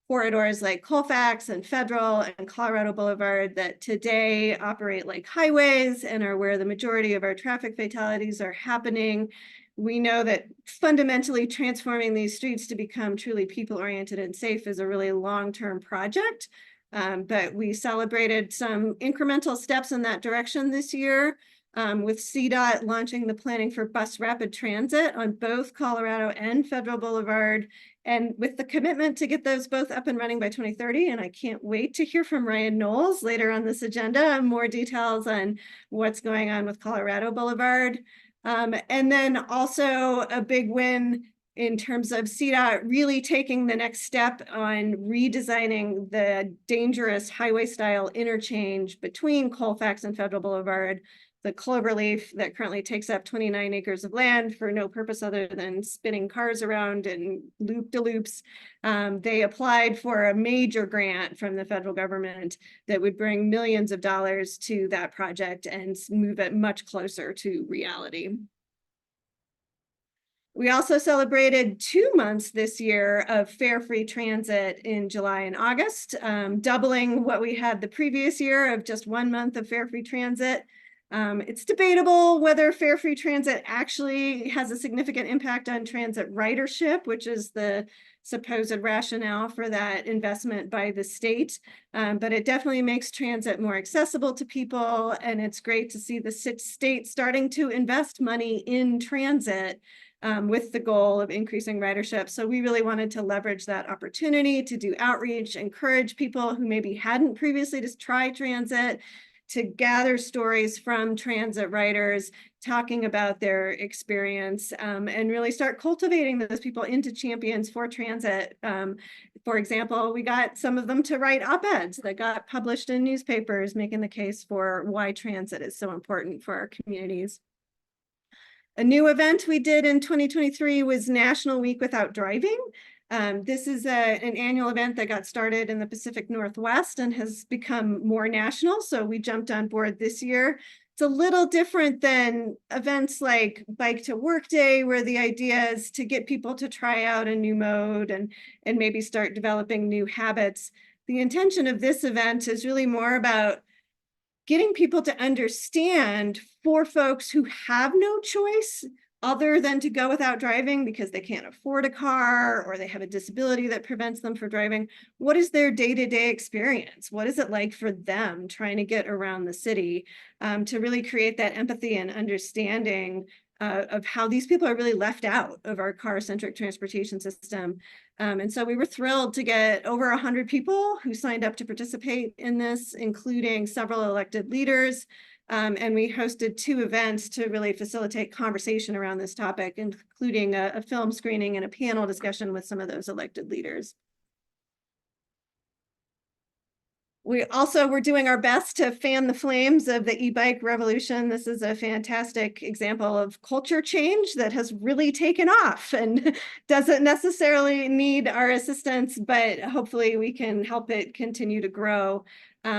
Corridors like Colfax and Federal and Colorado Boulevard that today operate like highways and are where the majority of our traffic fatalities are happening. We know that fundamentally transforming these streets to become truly people-oriented and safe is a really long-term project. But we celebrated some incremental steps in that direction this year, with CDOT launching the planning for bus rapid transit on both Colorado and Federal Boulevard, and with the commitment to get those both up and running by 2030. And I can't wait to hear from Ryan Noles later on this agenda, more details on what's going on with Colorado Boulevard. And then also a big win in terms of CDOT really taking the next step on redesigning the dangerous highway-style interchange between Colfax and Federal Boulevard, the cloverleaf that currently takes up 29 acres of land for no purpose other than spinning cars around in loop-de-loops. They applied for a major grant from the federal government that would bring millions of dollars to that project and move it much closer to reality. We also celebrated 2 months this year of fare-free transit in July and August, doubling what we had the previous year of just 1 month of fare-free transit. It's debatable whether fare-free transit actually has a significant impact on transit ridership, which is the supposed rationale for that investment by the state. But it definitely makes transit more accessible to people, and it's great to see the state starting to invest money in transit with the goal of increasing ridership. So we really wanted to leverage that opportunity to do outreach, encourage people who maybe hadn't previously just tried transit, to gather stories from transit riders talking about their experience, and really start cultivating those people into champions for transit. For example, we got some of them to write op-eds that got published in newspapers, making the case for why transit is so important for our communities. A new event we did in 2023 was National Week Without Driving. This is an annual event that got started in the Pacific Northwest and has become more national, so we jumped on board this year. It's a little different than events like Bike to Work Day, where the idea is to get people to try out a new mode and maybe start developing new habits. The intention of this event is really more about getting people to understand, for folks who have no choice other than to go without driving because they can't afford a car or they have a disability that prevents them from driving, what is their day-to-day experience? What is it like for them trying to get around the city, to really create that empathy and understanding of how these people are really left out of our car-centric transportation system. And so we were thrilled to get over 100 people who signed up to participate in this, including several elected leaders. And we hosted 2 events to really facilitate conversation around this topic, including a film screening and a panel discussion with some of those elected leaders. We also were doing our best to fan the flames of the e-bike revolution. This is a fantastic example of culture change that has really taken off and doesn't necessarily need our assistance, but hopefully we can help it continue to grow.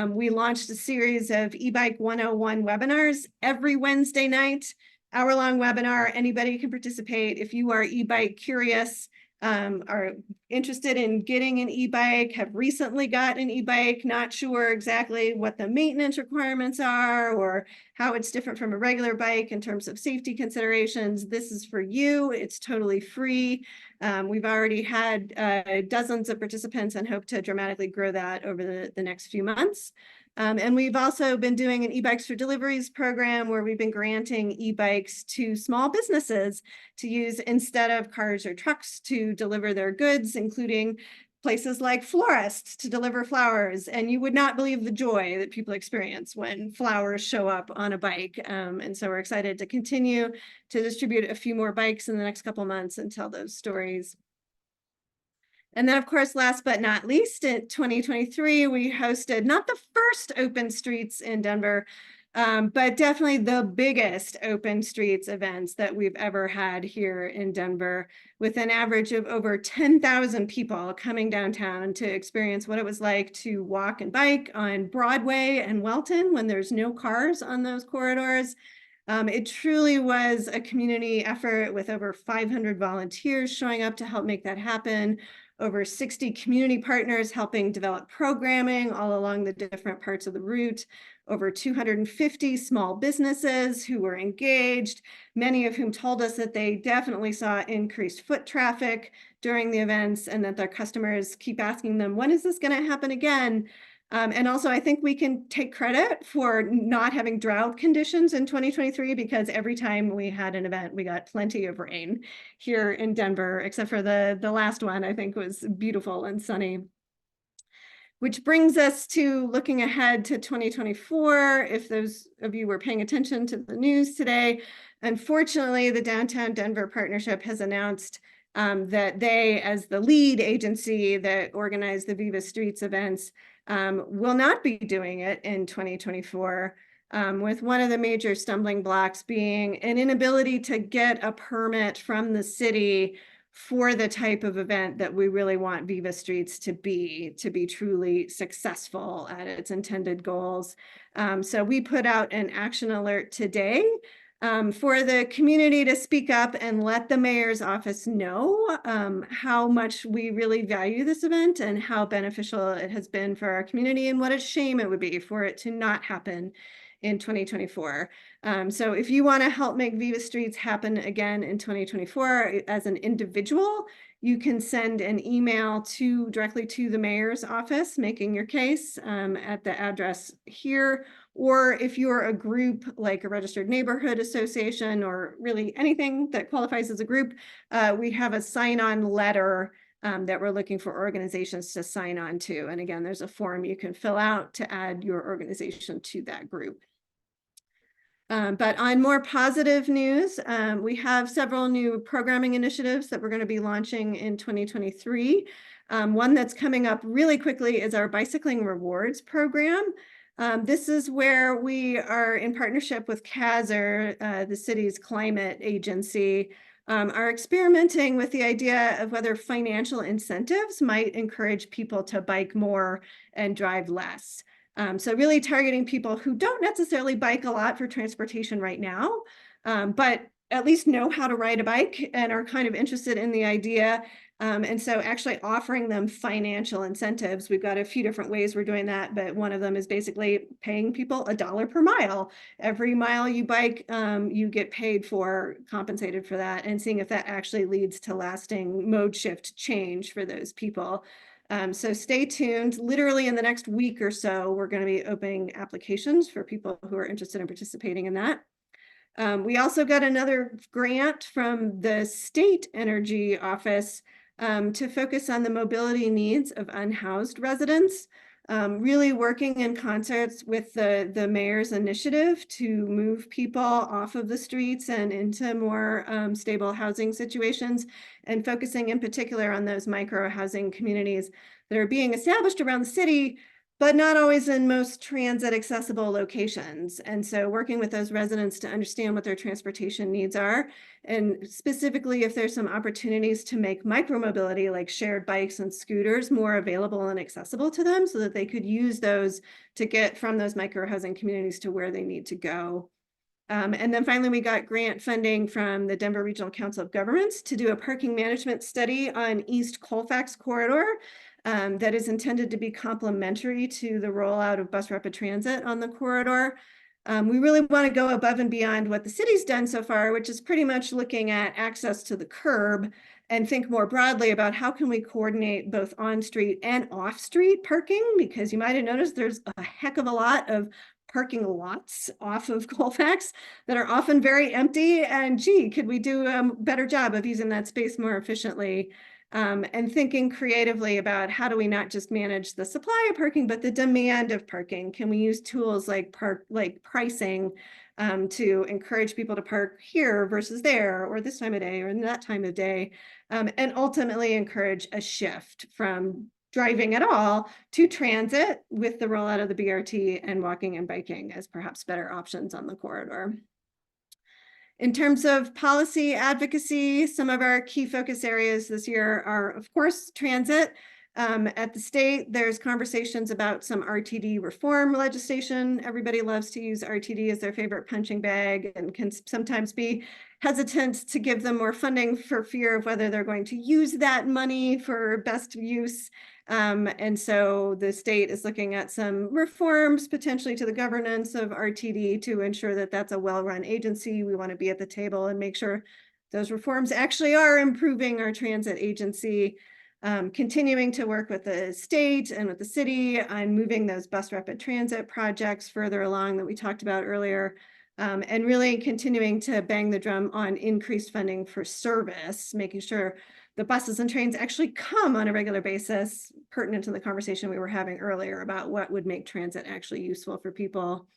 We launched a series of e-bike 101 webinars every Wednesday night, hour-long webinar. Anybody can participate. If you are e-bike curious, are interested in getting an e-bike, have recently got an e-bike, not sure exactly what the maintenance requirements are or how it's different from a regular bike in terms of safety considerations, this is for you. It's totally free. We've already had dozens of participants and hope to dramatically grow that over the next few months. And we've also been doing an e-bikes for deliveries program where we've been granting e-bikes to small businesses to use instead of cars or trucks to deliver their goods, including places like florists to deliver flowers. And you would not believe the joy that people experience when flowers show up on a bike. And so we're excited to continue to distribute a few more bikes in the next couple months and tell those stories. And then, of course, last but not least, in 2023, we hosted not the first Open Streets in Denver, but definitely the biggest Open Streets events that we've ever had here in Denver, with an average of over 10,000 people coming downtown to experience what it was like to walk and bike on Broadway and Welton when there's no cars on those corridors. It truly was a community effort with over 500 volunteers showing up to help make that happen. Over 60 community partners helping develop programming all along the different parts of the route, over 250 small businesses who were engaged, many of whom told us that they definitely saw increased foot traffic during the events and that their customers keep asking them, when is this going to happen again? And also, I think we can take credit for not having drought conditions in 2023 because every time we had an event, we got plenty of rain here in Denver, except for the last one, I think was beautiful and sunny. Which brings us to looking ahead to 2024. If those of you were paying attention to the news today, Unfortunately, the Downtown Denver Partnership has announced that they, as the lead agency that organized the Viva Streets events, will not be doing it in 2024, with one of the major stumbling blocks being an inability to get a permit from the city for the type of event that we really want Viva Streets to be truly successful at its intended goals. So we put out an action alert today for the community to speak up and let the mayor's office know how much we really value this event and how beneficial it has been for our community, and what a shame it would be for it to not happen in 2024. So if you want to help make Viva Streets happen again in 2024 as an individual, you can send an email directly to the mayor's office making your case at the address here. Or if you're a group like a registered neighborhood association or really anything that qualifies as a group, we have a sign-on letter that we're looking for organizations to sign on to. And again, there's a form you can fill out to add your organization to that group. But on more positive news, we have several new programming initiatives that we're going to be launching in 2023. One that's coming up really quickly is our Bicycling Rewards program. This is where we are in partnership with CASR, the city's climate agency, are experimenting with the idea of whether financial incentives might encourage people to bike more and drive less. So really targeting people who don't necessarily bike a lot for transportation right now, but at least know how to ride a bike and are kind of interested in the idea. And so actually offering them financial incentives. We've got a few different ways we're doing that, but one of them is basically paying people $1 per mile. Every mile you bike, you get paid for, compensated for that, and seeing if that actually leads to lasting mode shift change for those people. So stay tuned. Literally in the next week or so, we're going to be opening applications for people who are interested in participating in that. We also got another grant from the State Energy Office to focus on the mobility needs of unhoused residents, really working in concerts with the mayor's initiative to move people off of the streets and into more stable housing situations, and focusing in particular on those micro housing communities that are being established around the city, but not always in most transit accessible locations. And so working with those residents to understand what their transportation needs are, and specifically if there's some opportunities to make micromobility like shared bikes and scooters more available and accessible to them so that they could use those to get from those micro housing communities to where they need to go. And then finally, we got grant funding from the Denver Regional Council of Governments to do a parking management study on East Colfax corridor that is intended to be complementary to the rollout of bus rapid transit on the corridor. We really want to go above and beyond what the city's done so far, which is pretty much looking at access to the curb, and think more broadly about how can we coordinate both on-street and off-street parking, because you might have noticed there's a heck of a lot of parking lots off of Colfax that are often very empty, and gee, could we do a better job of using that space more efficiently? And thinking creatively about how do we not just manage the supply of parking, but the demand of parking? Can we use tools like pricing to encourage people to park here versus there, or this time of day, or in that time of day, and ultimately encourage a shift from driving at all to transit with the rollout of the BRT, and walking and biking as perhaps better options on the corridor. In terms of policy advocacy, some of our key focus areas this year are, of course, transit. At the state, there's conversations about some RTD reform legislation. Everybody loves to use RTD as their favorite punching bag, and can sometimes be hesitant to give them more funding for fear of whether they're going to use that money for best use. And so the state is looking at some reforms potentially to the governance of RTD to ensure that that's a well-run agency. We want to be at the table and make sure those reforms actually are improving our transit agency. Continuing to work with the state and with the city on moving those bus rapid transit projects further along that we talked about earlier. And really continuing to bang the drum on increased funding for service, making sure the buses and trains actually come on a regular basis, pertinent to the conversation we were having earlier about what would make transit actually useful for people.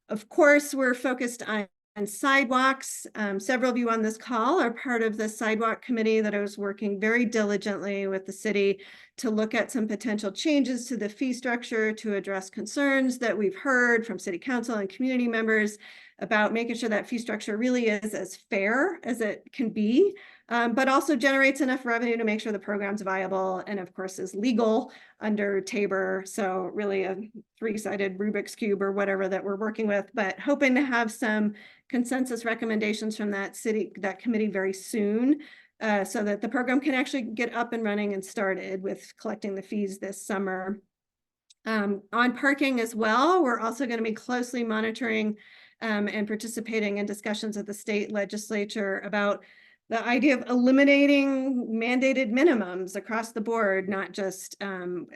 Of course, we're focused on sidewalks. Several of you on this call are part of the sidewalk committee that I was working very diligently with the city to look at some potential changes to the fee structure to address concerns that we've heard from city council and community members about making sure that fee structure really is as fair as it can be, but also generates enough revenue to make sure the program's viable and of course is legal under Tabor. So really a three-sided Rubik's Cube or whatever that we're working with, but hoping to have some consensus recommendations from that committee very soon, so that the program can actually get up and running and started with collecting the fees this summer. On parking as well, we're also going to be closely monitoring and participating in discussions at the state legislature about the idea of eliminating mandated minimums across the board, not just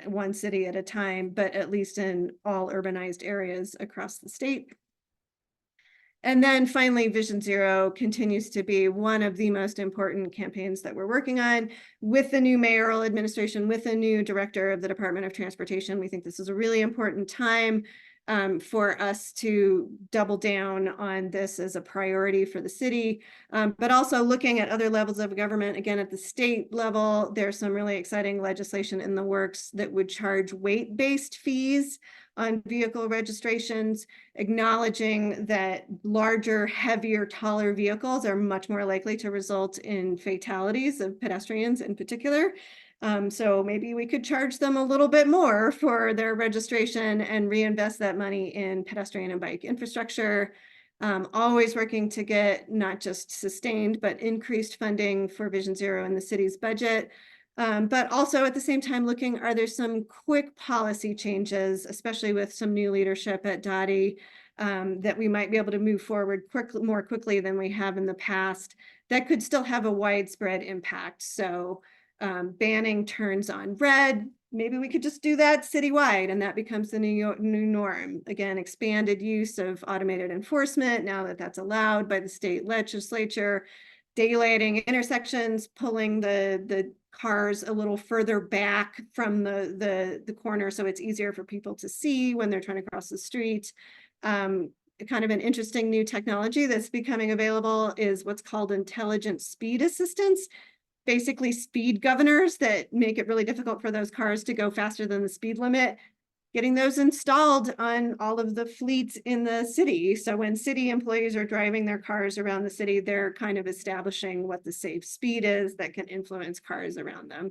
one city at a time, but at least in all urbanized areas across the state. And then finally, Vision Zero continues to be one of the most important campaigns that we're working on with the new mayoral administration, with a new director of the Department of Transportation. We think this is a really important time for us to double down on this as a priority for the city, but also looking at other levels of government. Again, at the state level, there's some really exciting legislation in the works that would charge weight-based fees on vehicle registrations, acknowledging that larger, heavier, taller vehicles are much more likely to result in fatalities of pedestrians in particular. So maybe we could charge them a little bit more for their registration and reinvest that money in pedestrian and bike infrastructure. Always working to get not just sustained, but increased funding for Vision Zero in the city's budget. But also at the same time looking, are there some quick policy changes, especially with some new leadership at DOTI, that we might be able to move forward more quickly than we have in the past that could still have a widespread impact. So banning turns on red, maybe we could just do that citywide and that becomes the new norm. Again, expanded use of automated enforcement now that that's allowed by the state legislature, daylighting intersections, pulling the cars a little further back from the corner so it's easier for people to see when they're trying to cross the street. Kind of an interesting new technology that's becoming available is what's called intelligent speed assistance. Basically speed governors that make it really difficult for those cars to go faster than the speed limit, getting those installed on all of the fleets in the city. So when city employees are driving their cars around the city, they're kind of establishing what the safe speed is that can influence cars around them.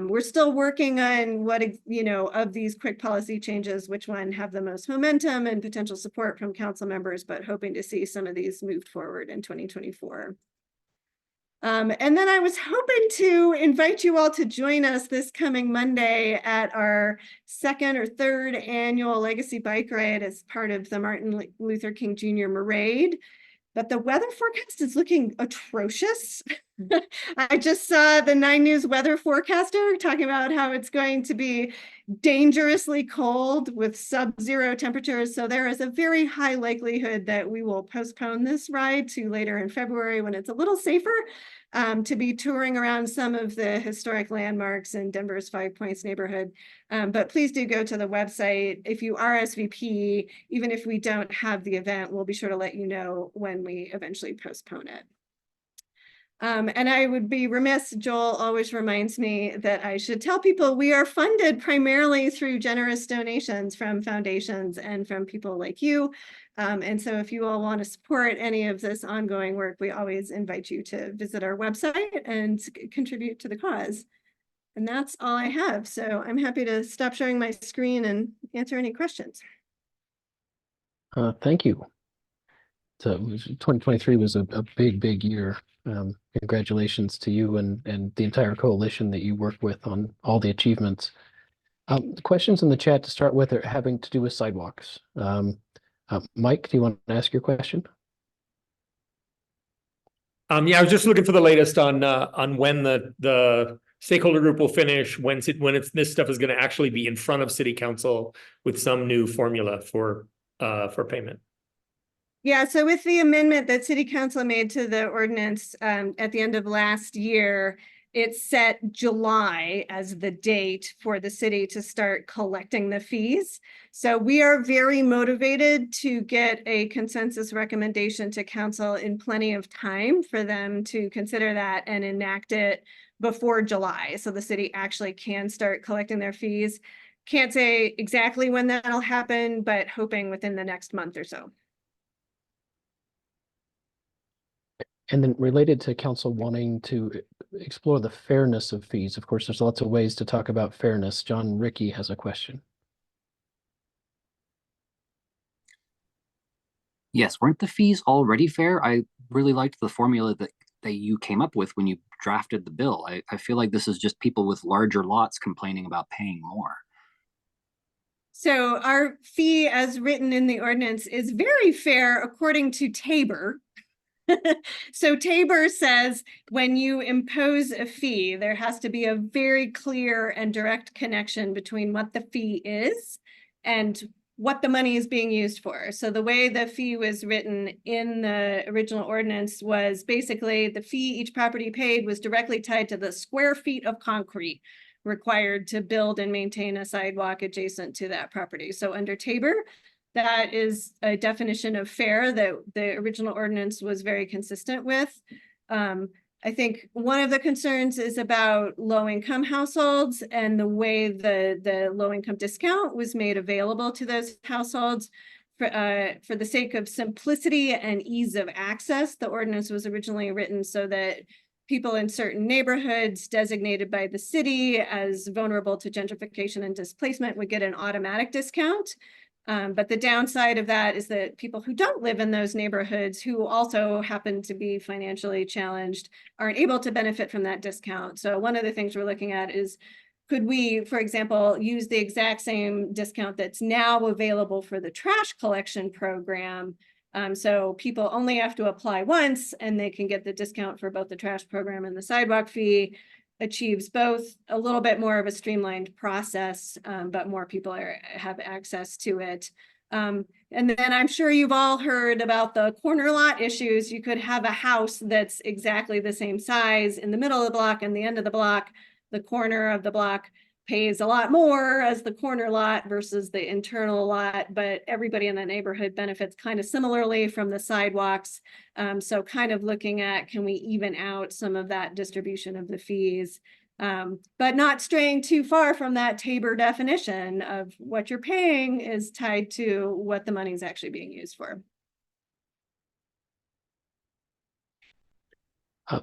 We're still working on what, of these quick policy changes, which one have the most momentum and potential support from council members, but hoping to see some of these moved forward in 2024. And then I was hoping to invite you all to join us this coming Monday at our second or third annual Legacy Bike Ride as part of the Martin Luther King Jr. Parade. But the weather forecast is looking atrocious. I just saw the 9 News weather forecaster talking about how it's going to be dangerously cold with sub-zero temperatures. So there is a very high likelihood that we will postpone this ride to later in February when it's a little safer to be touring around some of the historic landmarks in Denver's Five Points neighborhood. But please do go to the website. If you RSVP, even if we don't have the event, we'll be sure to let you know when we eventually postpone it. And I would be remiss, Joel always reminds me that I should tell people we are funded primarily through generous donations from foundations and from people like you. And so if you all want to support any of this ongoing work, we always invite you to visit our website and contribute to the cause. And that's all I have. So I'm happy to stop sharing my screen and answer any questions. Thank you. So 2023 was a big year. Congratulations to you and the entire coalition that you work with on all the achievements. The questions in the chat to start with are having to do with sidewalks. Mike, do you want to ask your question? Yeah, I was just looking for the latest on when the stakeholder group will finish, when this stuff is going to actually be in front of City Council with some new formula for payment. Yeah, so with the amendment that City Council made to the ordinance at the end of last year, it set July as the date for the city to start collecting the fees. So we are very motivated to get a consensus recommendation to council in plenty of time for them to consider that and enact it before July, so the city actually can start collecting their fees. Can't say exactly when that'll happen, but hoping within the next month or so. And then related to council wanting to explore the fairness of fees, of course, there's lots of ways to talk about fairness. John Ricky has a question. Yes, weren't the fees already fair? I really liked the formula that you came up with when you drafted the bill. I feel like this is just people with larger lots complaining about paying more. So our fee as written in the ordinance is very fair according to Tabor. So Tabor says when you impose a fee, there has to be a very clear and direct connection between what the fee is and what the money is being used for. So the way the fee was written in the original ordinance was basically the fee each property paid was directly tied to the square feet of concrete required to build and maintain a sidewalk adjacent to that property. So under Tabor, that is a definition of fair that the original ordinance was very consistent with. I think one of the concerns is about low-income households and the way the low-income discount was made available to those households. For the sake of simplicity and ease of access, the ordinance was originally written so that people in certain neighborhoods designated by the city as vulnerable to gentrification and displacement would get an automatic discount. But the downside of that is that people who don't live in those neighborhoods, who also happen to be financially challenged, aren't able to benefit from that discount. So one of the things we're looking at is, could we, for example, use the exact same discount that's now available for the trash collection program? So people only have to apply once and they can get the discount for both the trash program and the sidewalk fee. Achieves both a little bit more of a streamlined process, but more people have access to it. And then I'm sure you've all heard about the corner lot issues. You could have a house that's exactly the same size in the middle of the block and the end of the block. The corner of the block pays a lot more as the corner lot versus the internal lot, but everybody in the neighborhood benefits kind of similarly from the sidewalks. So kind of looking at, can we even out some of that distribution of the fees, but not straying too far from that Tabor definition of what you're paying is tied to what the money is actually being used for.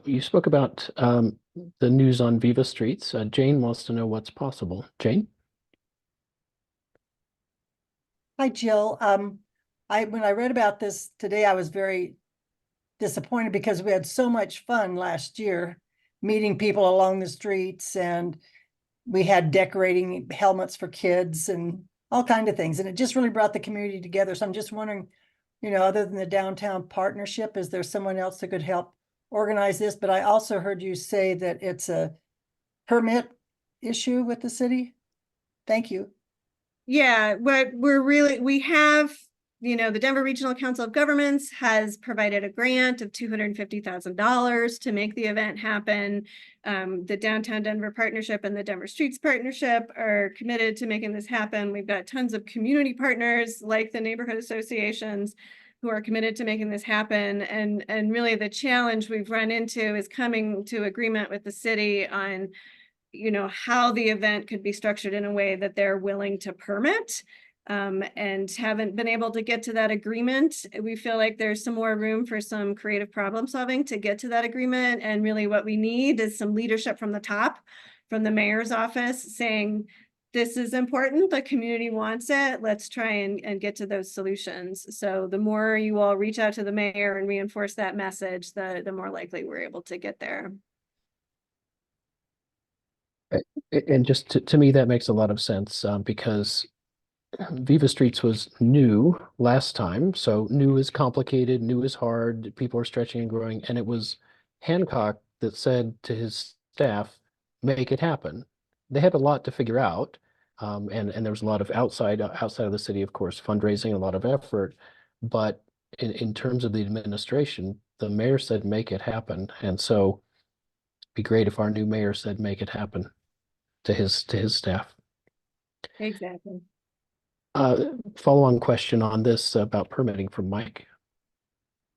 You spoke about the news on Viva Streets. Jane wants to know what's possible. Jane? Hi, Jill. When I read about this today, I was very disappointed because we had so much fun last year meeting people along the streets, and we had decorating helmets for kids and all kinds of things. And it just really brought the community together. So I'm just wondering, other than the downtown partnership, is there someone else that could help organize this? But I also heard you say that it's a permit issue with the city. Thank you. Yeah, but we have, the Denver Regional Council of Governments has provided a grant of $250,000 to make the event happen. The Downtown Denver Partnership and the Denver Streets Partnership are committed to making this happen. We've got tons of community partners like the neighborhood associations who are committed to making this happen. And really the challenge we've run into is coming to agreement with the city on, how the event could be structured in a way that they're willing to permit, and haven't been able to get to that agreement. We feel like there's some more room for some creative problem solving to get to that agreement. And really what we need is some leadership from the top, from the mayor's office, saying, this is important, the community wants it, let's try and get to those solutions. So the more you all reach out to the mayor and reinforce that message, the more likely we're able to get there. And just to me, that makes a lot of sense, because Viva Streets was new last time. So new is complicated, new is hard, people are stretching and growing. And it was Hancock that said to his staff, make it happen. They had a lot to figure out. And there was a lot of outside of the city, of course, fundraising, a lot of effort. But in terms of the administration, the mayor said, make it happen. And so be great if our new mayor said, make it happen to his staff. Exactly. Follow-on question on this about permitting from Mike.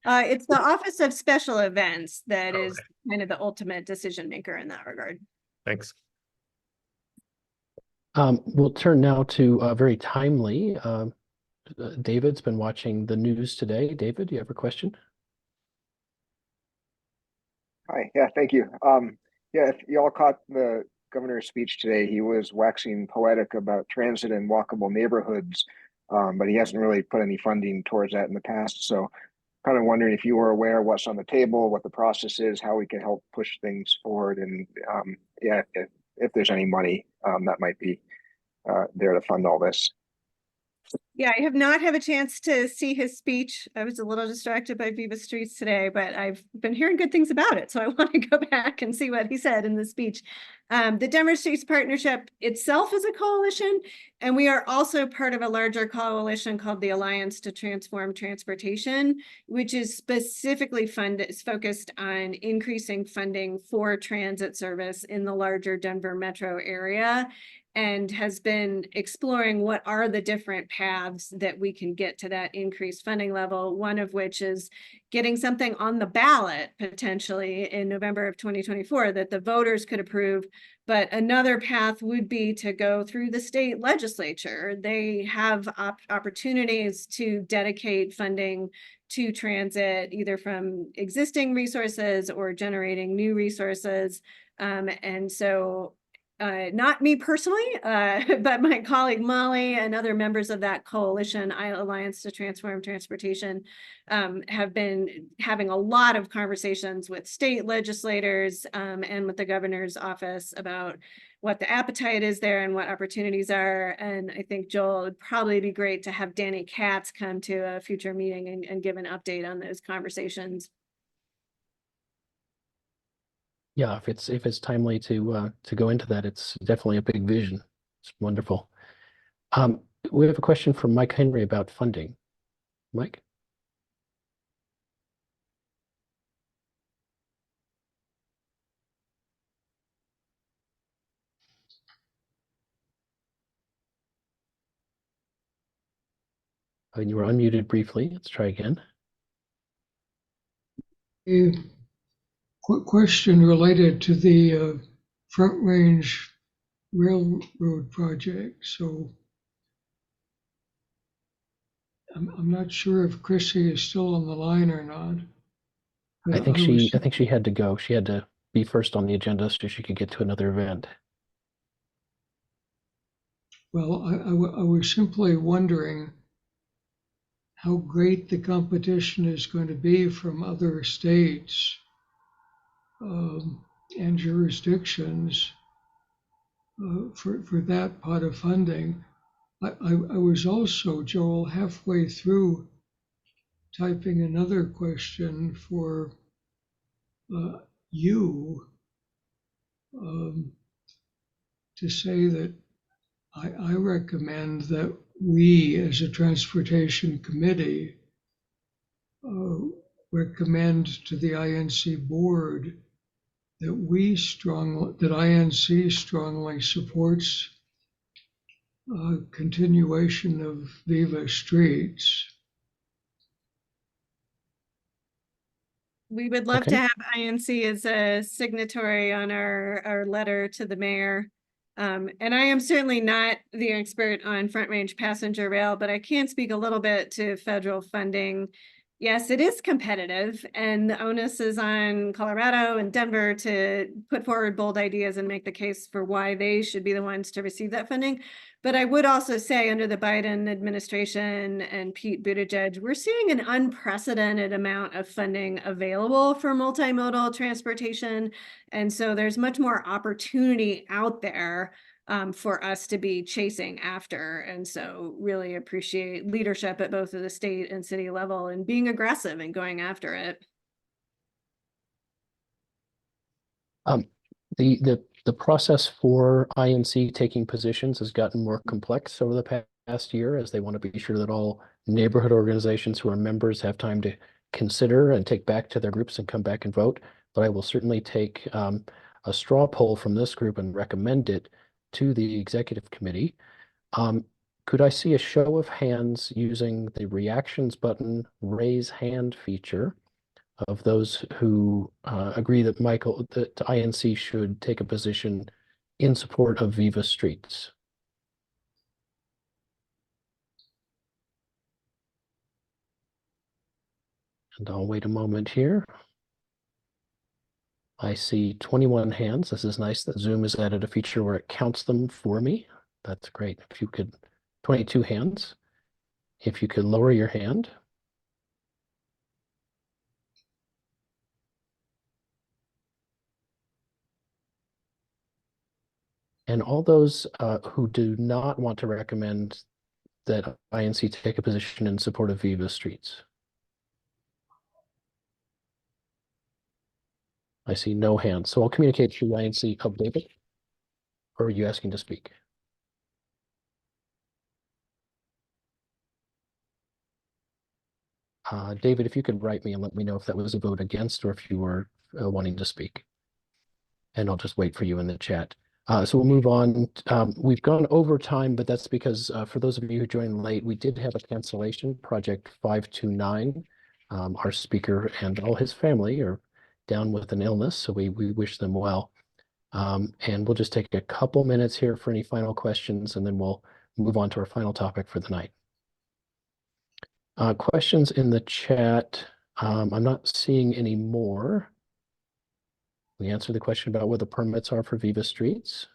It's the Office of Special Events that is kind of the ultimate decision maker in that regard. Thanks. We'll turn now to very timely. David's been watching the news today. David, do you have a question? Hi, yeah, thank you. Yeah, if y'all caught the governor's speech today, he was waxing poetic about transit and walkable neighborhoods, but he hasn't really put any funding towards that in the past. So kind of wondering if you were aware of what's on the table, what the process is, how we can help push things forward, and yeah, if there's any money that might be there to fund all this. Yeah, I have not had a chance to see his speech. I was a little distracted by Viva Streets today, but I've been hearing good things about it. So I want to go back and see what he said in the speech. The Denver Streets Partnership itself is a coalition, and we are also part of a larger coalition called the Alliance to Transform Transportation, which is specifically focused on increasing funding for transit service in the larger Denver metro area, and has been exploring what are the different paths that we can get to that increased funding level, one of which is getting something on the ballot potentially in November of 2024 that the voters could approve. But another path would be to go through the state legislature. They have opportunities to dedicate funding to transit, either from existing resources or generating new resources. And so not me personally, but my colleague Molly and other members of that coalition, Alliance to Transform Transportation, have been having a lot of conversations with state legislators and with the governor's office about what the appetite is there and what opportunities are. And I think, Joel, it would probably be great to have Danny Katz come to a future meeting and give an update on those conversations. Yeah, if it's timely to go into that, it's definitely a big vision. It's wonderful. We have a question from Mike Henry about funding. Mike? You were unmuted briefly. Let's try again. A quick question related to the Front Range Railroad project. So I'm not sure if Chrissy is still on the line or not. I think she had to go. She had to be first on the agenda so she could get to another event. Well, I was simply wondering how great the competition is going to be from other states and jurisdictions for that pot of funding. I was also, Joel, halfway through typing another question for you to say that I recommend that we, as a transportation committee, recommend to the INC board that INC strongly supports continuation of Viva Streets. We would love to have INC as a signatory on our letter to the mayor. And I am certainly not the expert on Front Range passenger rail, but I can speak a little bit to federal funding. Yes, it is competitive, and the onus is on Colorado and Denver to put forward bold ideas and make the case for why they should be the ones to receive that funding. But I would also say under the Biden administration and Pete Buttigieg, we're seeing an unprecedented amount of funding available for multimodal transportation. And so there's much more opportunity out there for us to be chasing after. And so really appreciate leadership at both of the state and city level and being aggressive and going after it. The process for INC taking positions has gotten more complex over the past year, as they want to be sure that all neighborhood organizations who are members have time to consider and take back to their groups and come back and vote. but I will certainly take a straw poll from this group and recommend it to the executive committee. Could I see a show of hands using the reactions button raise hand feature of those who agree that that INC should take a position in support of Viva Streets? And I'll wait a moment here. I see 21 hands. This is nice that Zoom has added a feature where it counts them for me. That's great. If you could, 22 hands. If you could lower your hand. And all those who do not want to recommend that INC take a position in support of Viva Streets. I see no hands. So I'll communicate through INC. Oh, David? Or are you asking to speak? David, if you could write me and let me know if that was a vote against or if you were wanting to speak. And I'll just wait for you in the chat. So we'll move on. We've gone over time, but that's because for those of you who joined late, we did have a cancellation, Project 529. Our speaker and all his family are down with an illness, so we wish them well. And we'll just take a couple minutes here for any final questions, and then we'll move on to our final topic for the night. Questions in the chat. I'm not seeing any more. We answered the question about what the permits are for Viva Streets.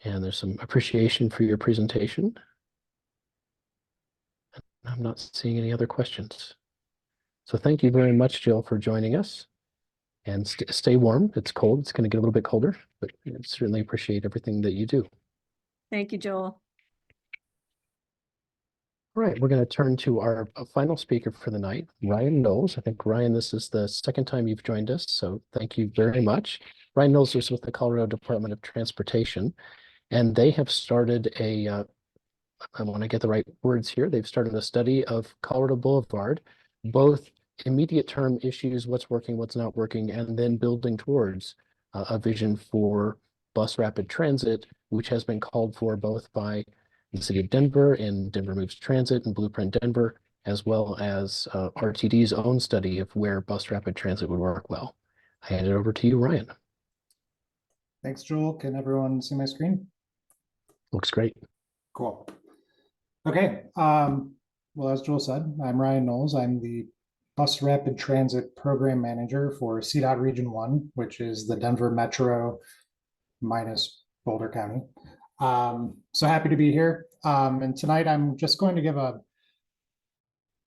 And there's some appreciation for your presentation. I'm not seeing any other questions. So thank you very much, Jill, for joining us. And stay warm. It's cold. It's going to get a little bit colder, but I certainly appreciate everything that you do. Thank you, Joel. All right, we're going to turn to our final speaker for the night, Ryan Noles. I think, Ryan, this is the second time you've joined us, so thank you very much. Ryan Noles is with the Colorado Department of Transportation, and they have started a, I want to get the right words here, they've started a study of Colorado Boulevard, both immediate term issues, what's working, what's not working, and then building towards a vision for bus rapid transit, which has been called for both by the City of Denver and Denver Moves Transit and Blueprint Denver, as well as RTD's own study of where bus rapid transit would work well. I hand it over to you, Ryan. Thanks, Joel. Can everyone see my screen? Looks great. Cool. Okay. Well, as Joel said, I'm Ryan Noles. I'm the Bus Rapid Transit Program Manager for CDOT Region 1, which is the Denver Metro minus Boulder County. So happy to be here. And tonight I'm just going to give a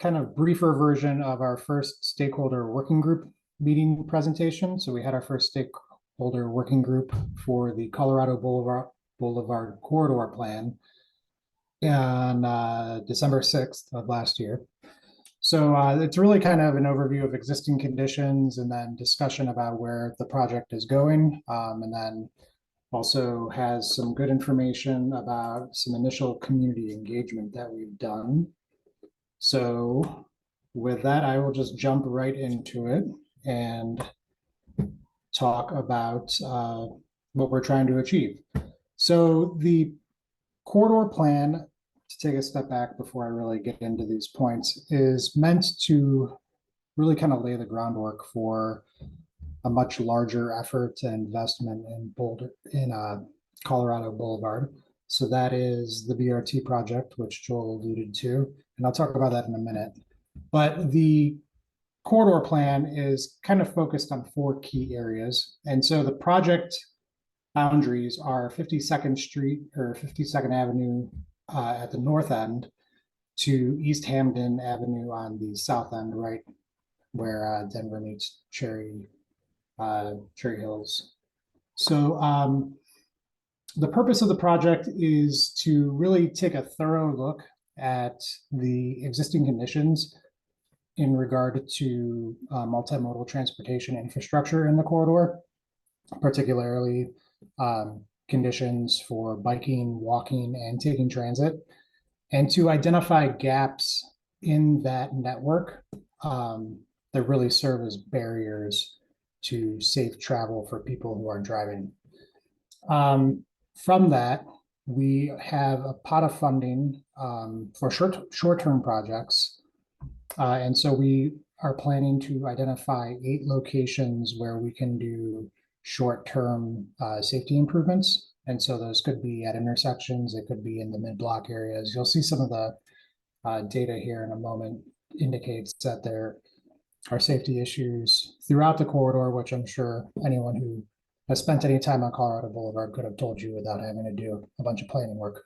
kind of briefer version of our first stakeholder working group meeting presentation. So we had our first stakeholder working group for the Colorado Boulevard Corridor Plan on December 6th of last year. So it's really kind of an overview of existing conditions and then discussion about where the project is going, and then also has some good information about some initial community engagement that we've done. So with that, I will just jump right into it and talk about what we're trying to achieve. So the corridor plan, to take a step back before I really get into these points, is meant to really kind of lay the groundwork for a much larger effort and investment in Colorado Boulevard. So that is the BRT project, which Joel alluded to, and I'll talk about that in a minute. But the corridor plan is kind of focused on 4 key areas. And so the project boundaries are 52nd Street or 52nd Avenue at the north end to East Hamden Avenue on the south end, right where Denver meets Cherry Hills. So the purpose of the project is to really take a thorough look at the existing conditions in regard to multimodal transportation infrastructure in the corridor, particularly conditions for biking, walking, and taking transit, and to identify gaps in that network that really serve as barriers to safe travel for people who are driving. From that, we have a pot of funding for short-term projects. And so we are planning to identify 8 locations where we can do short-term safety improvements. And so those could be at intersections, it could be in the mid-block areas. You'll see some of the data here in a moment indicates that there are safety issues throughout the corridor, which I'm sure anyone who has spent any time on Colorado Boulevard could have told you without having to do a bunch of planning work.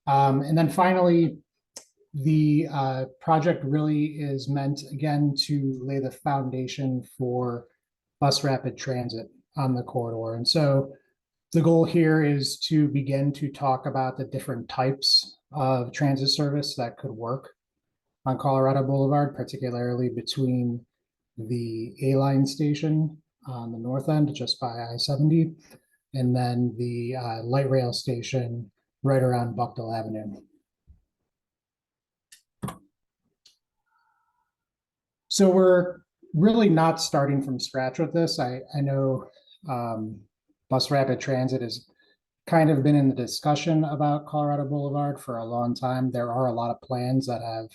And then finally, the project really is meant, again, to lay the foundation for bus rapid transit on the corridor. And so the goal here is to begin to talk about the different types of transit service that could work on Colorado Boulevard, particularly between the A-line station on the north end, just by I-70, and then the light rail station right around Buckdale Avenue. So we're really not starting from scratch with this. I know bus rapid transit has kind of been in the discussion about Colorado Boulevard for a long time. There are a lot of plans that have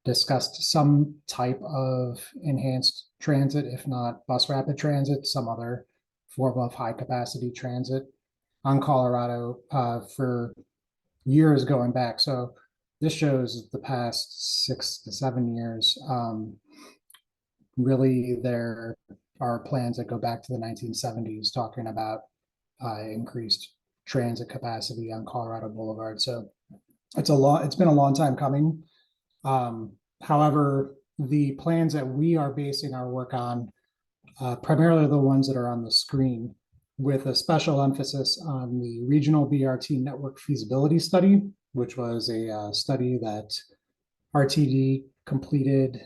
discussed some type of enhanced transit, if not bus rapid transit, some other form of high capacity transit on Colorado for years going back. So this shows the past 6 to 7 years. Really, there are plans that go back to the 1970s talking about increased transit capacity on Colorado Boulevard. So it's been a long time coming. However, the plans that we are basing our work on, primarily the ones that are on the screen, with a special emphasis on the regional BRT network feasibility study, which was a study that RTD completed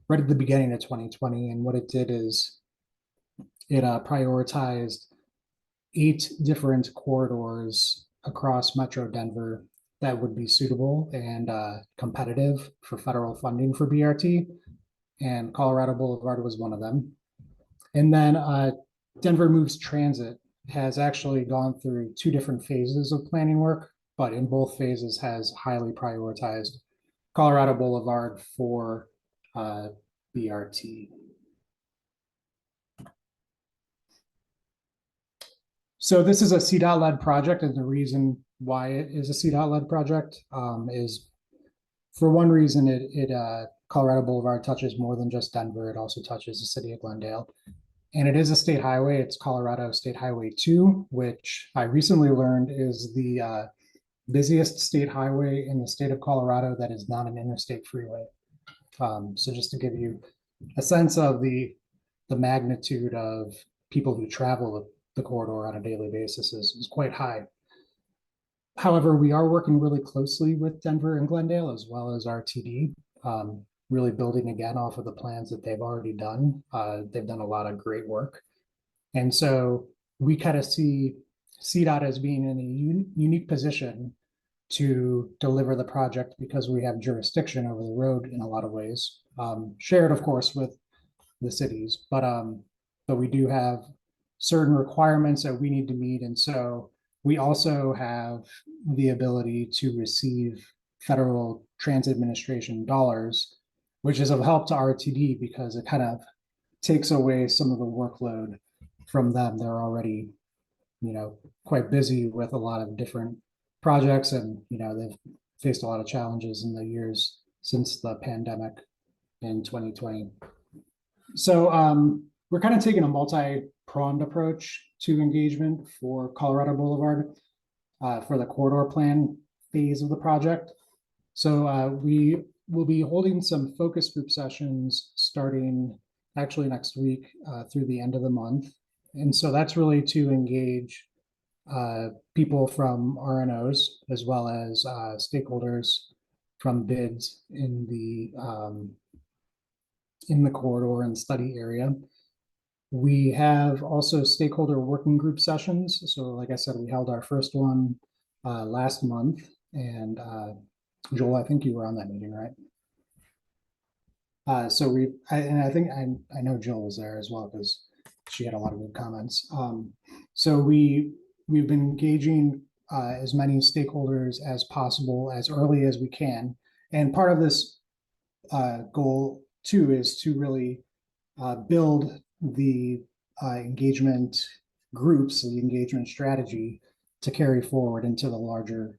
right at the beginning of 2020. And what it did is it prioritized 8 different corridors across Metro Denver that would be suitable and competitive for federal funding for BRT. And Colorado Boulevard was one of them. And then Denver Moves Transit has actually gone through 2 different phases of planning work, but in both phases has highly prioritized Colorado Boulevard for BRT. So this is a CDOT-led project, and the reason why it is a CDOT-led project is, for one reason, Colorado Boulevard touches more than just Denver. It also touches the city of Glendale. And it is a state highway. It's Colorado State Highway 2, which I recently learned is the busiest state highway in the state of Colorado that is not an interstate freeway. So just to give you a sense of the magnitude of people who travel the corridor on a daily basis is quite high. However, we are working really closely with Denver and Glendale, as well as RTD, really building again off of the plans that they've already done. They've done a lot of great work. And so we kind of see CDOT as being in a unique position to deliver the project because we have jurisdiction over the road in a lot of ways, shared, of course, with the cities, but we do have certain requirements that we need to meet. And so we also have the ability to receive federal transit administration dollars, which is of help to RTD because it kind of takes away some of the workload from them. They're already, quite busy with a lot of different projects, and, they've faced a lot of challenges in the years since the pandemic in 2020. So we're kind of taking a multi-pronged approach to engagement for Colorado Boulevard for the corridor plan phase of the project. So we will be holding some focus group sessions starting actually next week through the end of the month. And so that's really to engage people from RNOs as well as stakeholders from bids in the corridor and study area. We have also stakeholder working group sessions. So like I said, we held our first one last month, and Joel, I think you were on that meeting, right? So and I think I know Jill was there as well because she had a lot of good comments. So we've been engaging as many stakeholders as possible as early as we can. And part of this goal too is to really build the engagement groups, the engagement strategy to carry forward into the larger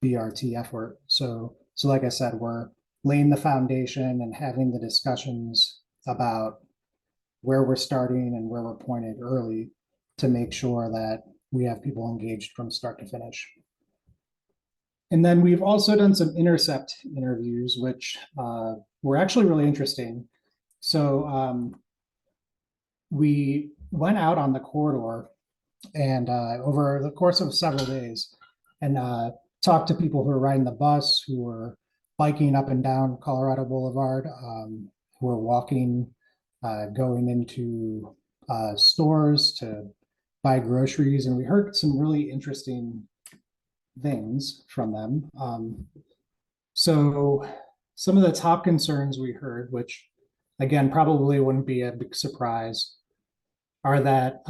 BRT effort. So like I said, we're laying the foundation and having the discussions about where we're starting and where we're pointed early to make sure that we have people engaged from start to finish. And then we've also done some intercept interviews, which were actually really interesting. So we went out on the corridor and over the course of several days and talked to people who were riding the bus, who were biking up and down Colorado Boulevard, who were walking, going into stores to buy groceries. And we heard some really interesting things from them. So some of the top concerns we heard, which again, probably wouldn't be a big surprise, are that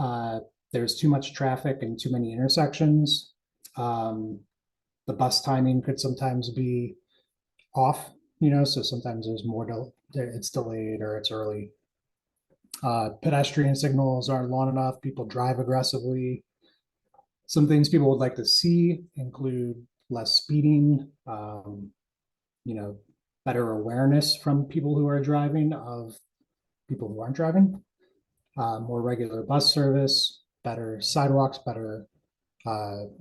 there's too much traffic and too many intersections. The bus timing could sometimes be off, so sometimes there's it's delayed or it's early. Pedestrian signals aren't long enough. People drive aggressively. Some things people would like to see include less speeding, better awareness from people who are driving of people who aren't driving, more regular bus service, better sidewalks, better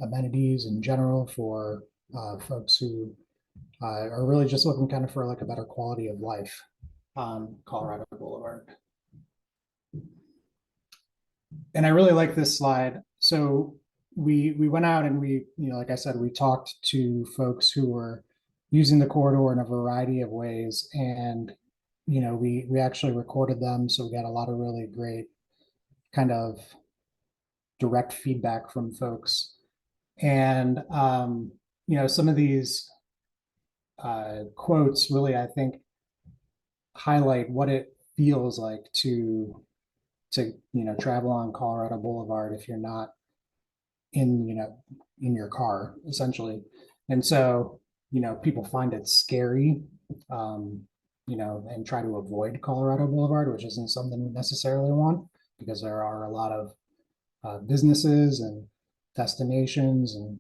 amenities in general for folks who are really just looking kind of for like a better quality of life on Colorado Boulevard. And I really like this slide. So we went out and we, like I said, we talked to folks who were using the corridor in a variety of ways. And, we actually recorded them. So we got a lot of really great kind of direct feedback from folks. And, some of these quotes really, I think, highlight what it feels like to travel on Colorado Boulevard if you're not in your car, essentially. And so, people find it scary, and try to avoid Colorado Boulevard, which isn't something we necessarily want, because there are a lot of businesses and destinations, and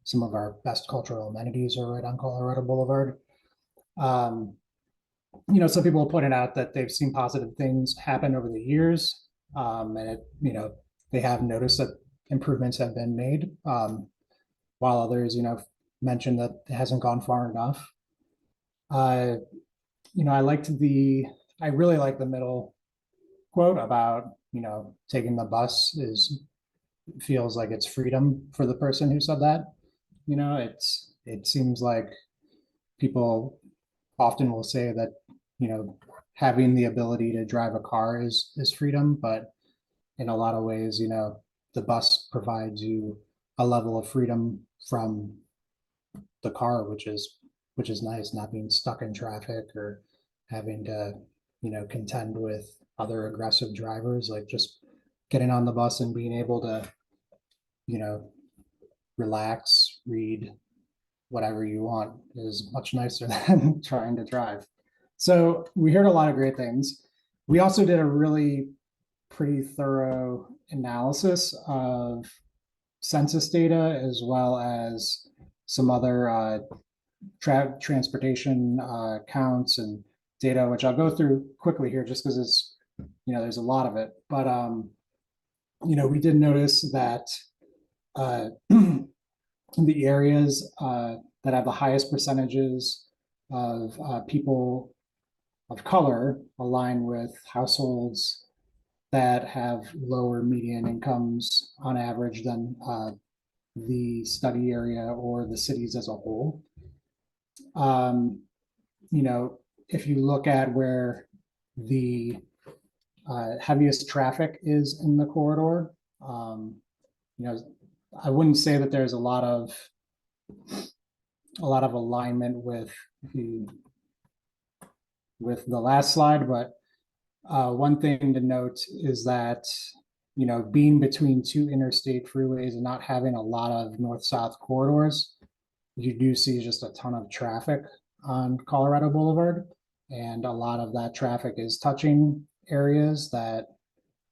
some of our best cultural amenities are right on Colorado Boulevard. Some people pointed out that they've seen positive things happen over the years, and they have noticed that improvements have been made, while others, mentioned that it hasn't gone far enough. I really like the middle quote about, taking the bus feels like it's freedom for the person who said that. It seems like people often will say that, having the ability to drive a car is freedom, but in a lot of ways, the bus provides you a level of freedom from the car, which is nice, not being stuck in traffic or having to, contend with other aggressive drivers. Like just getting on the bus and being able to, relax, read, whatever you want is much nicer than trying to drive. So we heard a lot of great things. We also did a really pretty thorough analysis of census data, as well as some other transportation counts and data, which I'll go through quickly here just because it's, there's a lot of it. But, we did notice that the areas that have the highest percentages of people of color align with households that have lower median incomes on average than the study area or the cities as a whole. If you look at where the heaviest traffic is in the corridor, I wouldn't say that there's a lot of alignment with with the last slide, but one thing to note is that, you know, being between two interstate freeways and not having a lot of north-south corridors, you do see just a ton of traffic on Colorado Boulevard. And a lot of that traffic is touching areas that,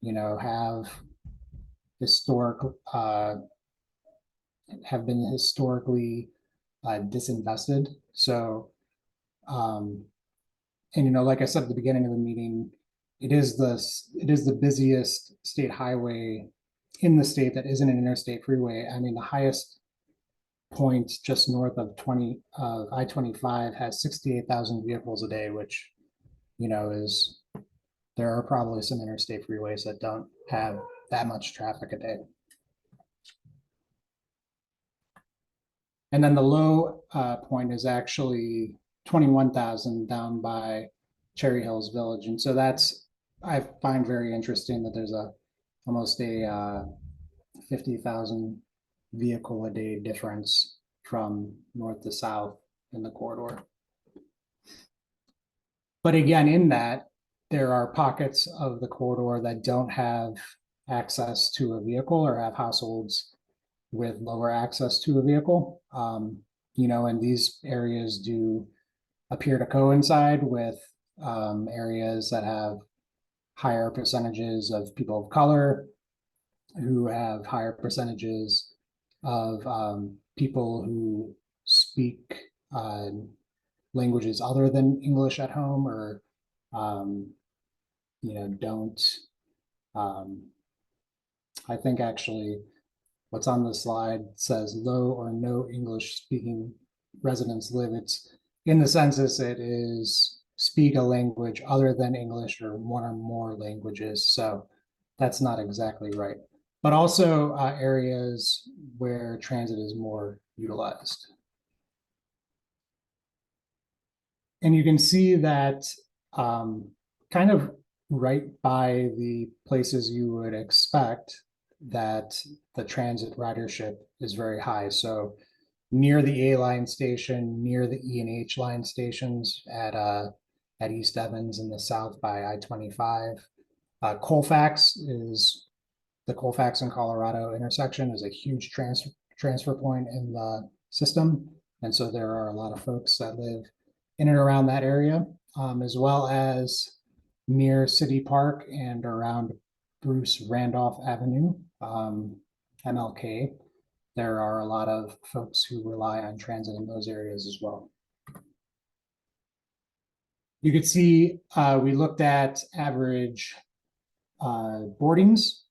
you know, have been historically disinvested. So, and you know, like I said at the beginning of the meeting, it is the busiest state highway in the state that isn't an interstate freeway. I mean, the highest point just north of I-25 has 68,000 vehicles a day, which, you know, there are probably some interstate freeways that don't have that much traffic a day. And then the low point is actually 21,000 down by Cherry Hills Village. And so I find very interesting that there's almost a 50,000 vehicle a day difference from north to south in the corridor. But again, in that, there are pockets of the corridor that don't have access to a vehicle or have households with lower access to a vehicle. You know, and these areas do appear to coincide with areas that have higher percentages of people of color, who have higher percentages of people who speak languages other than English at home, or you know, don't. I think actually what's on the slide says low or no English speaking residents live. It's in the census, it is speak a language other than English or one or more languages. So that's not exactly right. But also areas where transit is more utilized. And you can see that kind of right by the places you would expect that the transit ridership is very high. So near the A line station, near the E and H line stations at East Evans in the south by I-25. Colfax is the Colfax and Colorado intersection is a huge transfer point in the system. And so there are a lot of folks that live in and around that area, as well as near City Park and around Bruce Randolph Avenue, MLK. There are a lot of folks who rely on transit in those areas as well. You could see we looked at average boardings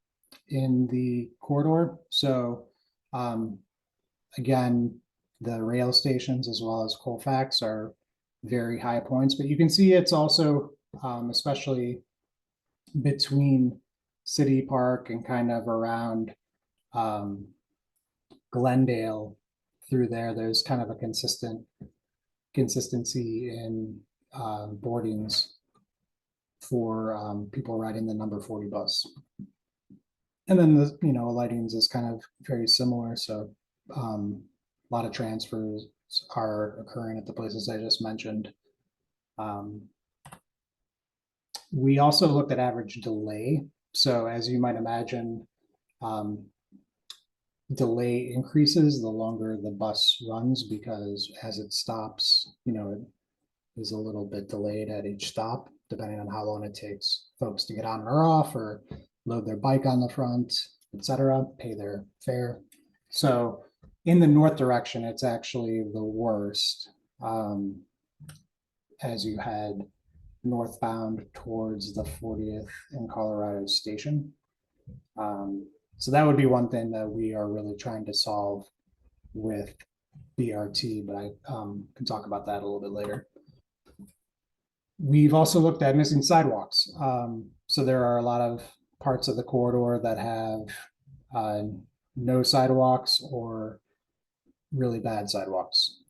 in the corridor. So again, the rail stations as well as Colfax are very high points, but you can see it's also especially between City Park and kind of around Glendale through there, there's kind of a consistency in boardings for people riding the number 40 bus. And then the, you know, lightings is kind of very similar. So a lot of transfers are occurring at the places I just mentioned. We also looked at average delay. So as you might imagine, delay increases the longer the bus runs, because as it stops, you know, it is a little bit delayed at each stop, depending on how long it takes folks to get on or off, or load their bike on the front, etc., pay their fare. So in the north direction, it's actually the worst as you head northbound towards the 40th and Colorado station. So that would be one thing that we are really trying to solve with BRT, but I can talk about that a little bit later. We've also looked at missing sidewalks. So there are a lot of parts of the corridor that have no sidewalks or really bad sidewalks.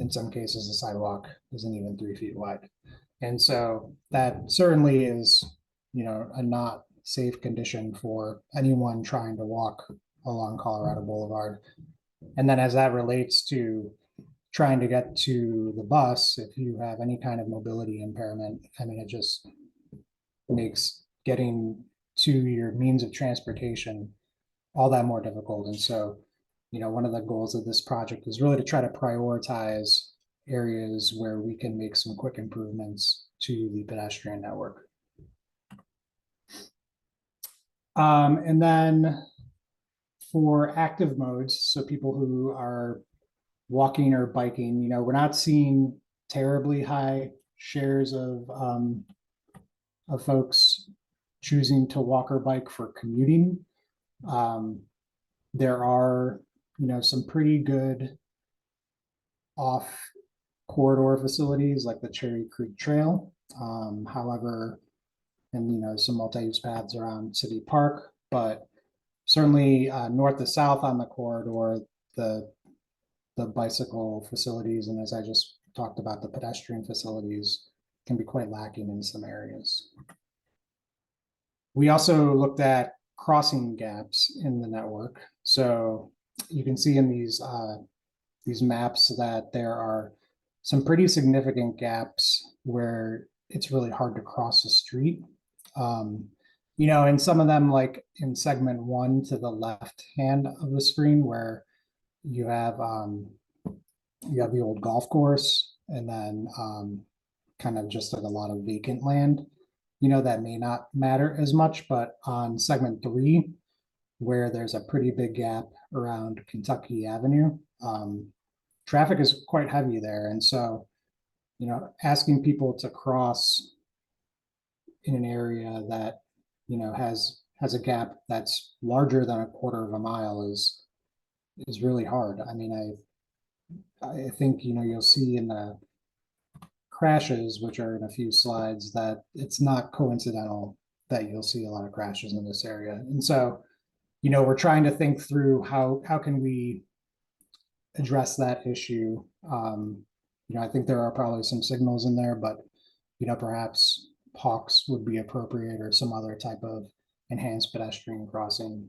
In some cases, the sidewalk isn't even 3 feet wide. And so that certainly is, you know, a not safe condition for anyone trying to walk along Colorado Boulevard. And then as that relates to trying to get to the bus, if you have any kind of mobility impairment, I mean, it just makes getting to your means of transportation all that more difficult. And so, you know, one of the goals of this project is really to try to prioritize areas where we can make some quick improvements to the pedestrian network. And then for active modes, so people who are walking or biking, you know, we're not seeing terribly high shares of folks choosing to walk or bike for commuting. There are, you know, some pretty good off corridor facilities like the Cherry Creek Trail. However, and you know, some multi-use paths around City Park, but certainly north to south on the corridor, the bicycle facilities, and as I just talked about, the pedestrian facilities can be quite lacking in some areas. We also looked at crossing gaps in the network. So you can see in these maps that there are some pretty significant gaps where it's really hard to cross the street. You know, and some of them, like in segment 1 to the left hand of the screen, where you have the old golf course, and then kind of just like a lot of vacant land. You know, that may not matter as much, but on segment 3, where there's a pretty big gap around Kentucky Avenue, traffic is quite heavy there. And so, you know, asking people to cross in an area that, you know, has a gap that's larger than a quarter of a mile is really hard. I mean, I think, you know, you'll see in the crashes, which are in a few slides, that it's not coincidental that you'll see a lot of crashes in this area. And so, you know, we're trying to think through how can we address that issue. You know, I think there are probably some signals in there, but, you know, perhaps POCs would be appropriate, or some other type of enhanced pedestrian crossing.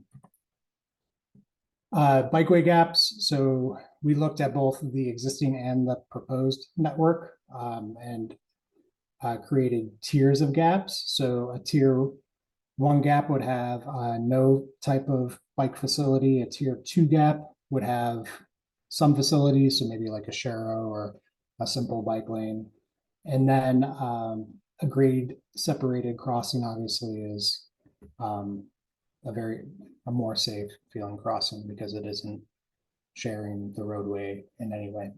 Bikeway gaps. So we looked at both the existing and the proposed network, and created tiers of gaps. So a tier 1 gap would have no type of bike facility. A tier 2 gap would have some facilities, so maybe like a Sharrow or a simple bike lane. And then a grade separated crossing obviously is a more safe feeling crossing, because it isn't sharing the roadway in any way.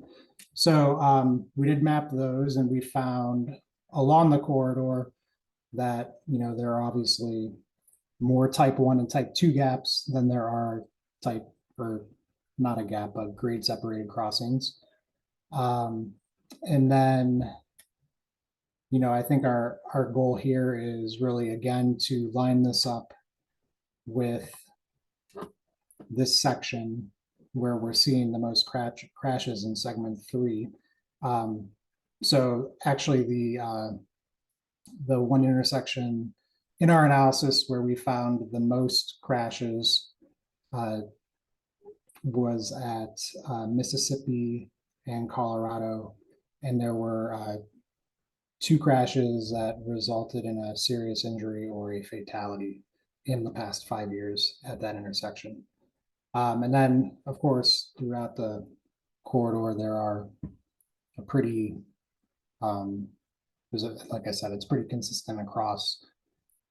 So we did map those, and we found along the corridor that, you know, there are obviously more type 1 and type 2 gaps than there are type, or not a gap, but grade separated crossings. And then, you know, I think our goal here is really, again, to line this up with this section where we're seeing the most crashes in segment 3. So actually the one intersection in our analysis where we found the most crashes was at Mississippi and Colorado, and there were 2 crashes that resulted in a serious injury or a fatality in the past 5 years at that intersection. And then, of course, throughout the corridor, there are a pretty, like I said, it's pretty consistent across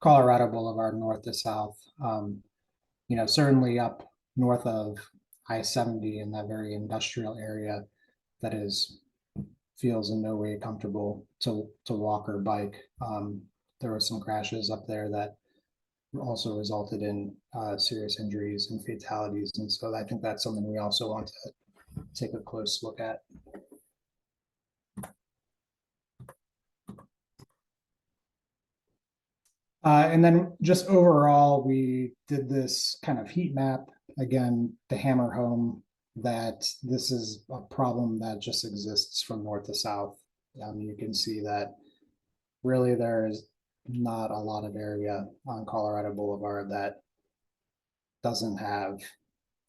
Colorado Boulevard, north to south. You know, certainly up north of I-70 in that very industrial area, that feels in no way comfortable to walk or bike. There were some crashes up there that also resulted in serious injuries and fatalities. And so I think that's something we also want to take a close look at. And then just overall, we did this kind of heat map, again, to hammer home that this is a problem that just exists from north to south. You can see that really there is not a lot of area on Colorado Boulevard that doesn't have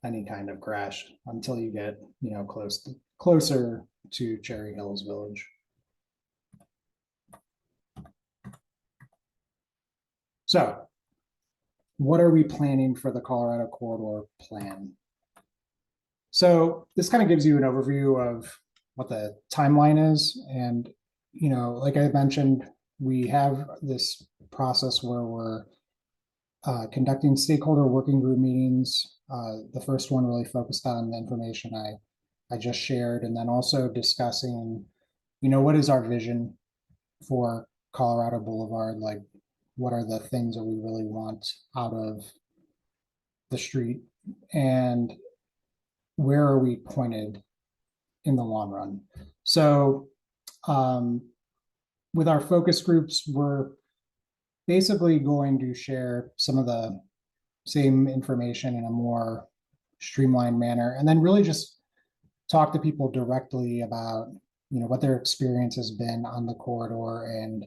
any kind of crash until you get, you know, close closer to Cherry Hills Village. So what are we planning for the Colorado Corridor Plan? So this kind of gives you an overview of what the timeline is. And, like I mentioned, we have this process where we're conducting stakeholder working group meetings. The first one really focused on the information I just shared, and then also discussing, what is our vision for Colorado Boulevard? Like, what are the things that we really want out of the street, and where are we pointed in the long run? So with our focus groups, we're basically going to share some of the same information in a more streamlined manner, and then really just talk to people directly about what their experience has been on the corridor and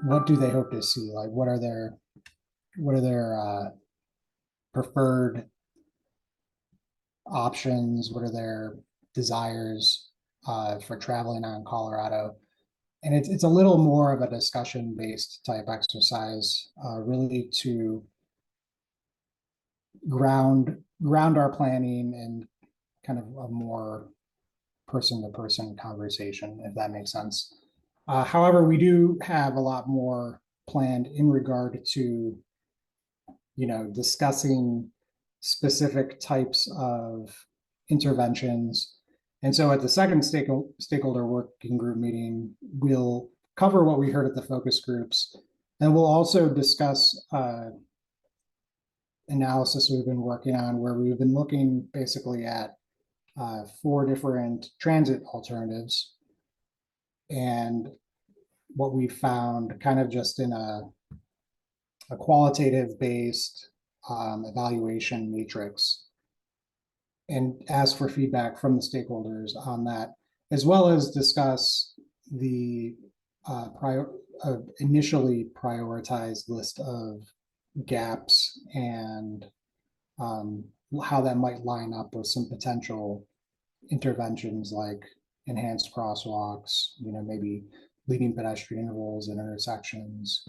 what do they hope to see. Like, what are their preferred options, what are their desires for traveling on Colorado. And it's a little more of a discussion based type exercise, really to ground our planning in kind of a more person to person conversation, if that makes sense. However, we do have a lot more planned in regard to discussing specific types of interventions. And so at the second stakeholder working group meeting, we'll cover what we heard at the focus groups, and we'll also discuss analysis we've been working on, where we've been looking basically at 4 different transit alternatives. And what we found kind of just in a qualitative based evaluation matrix, and ask for feedback from the stakeholders on that, as well as discuss the initially prioritized list of gaps and how that might line up with some potential interventions like enhanced crosswalks, maybe leading pedestrian intervals and intersections,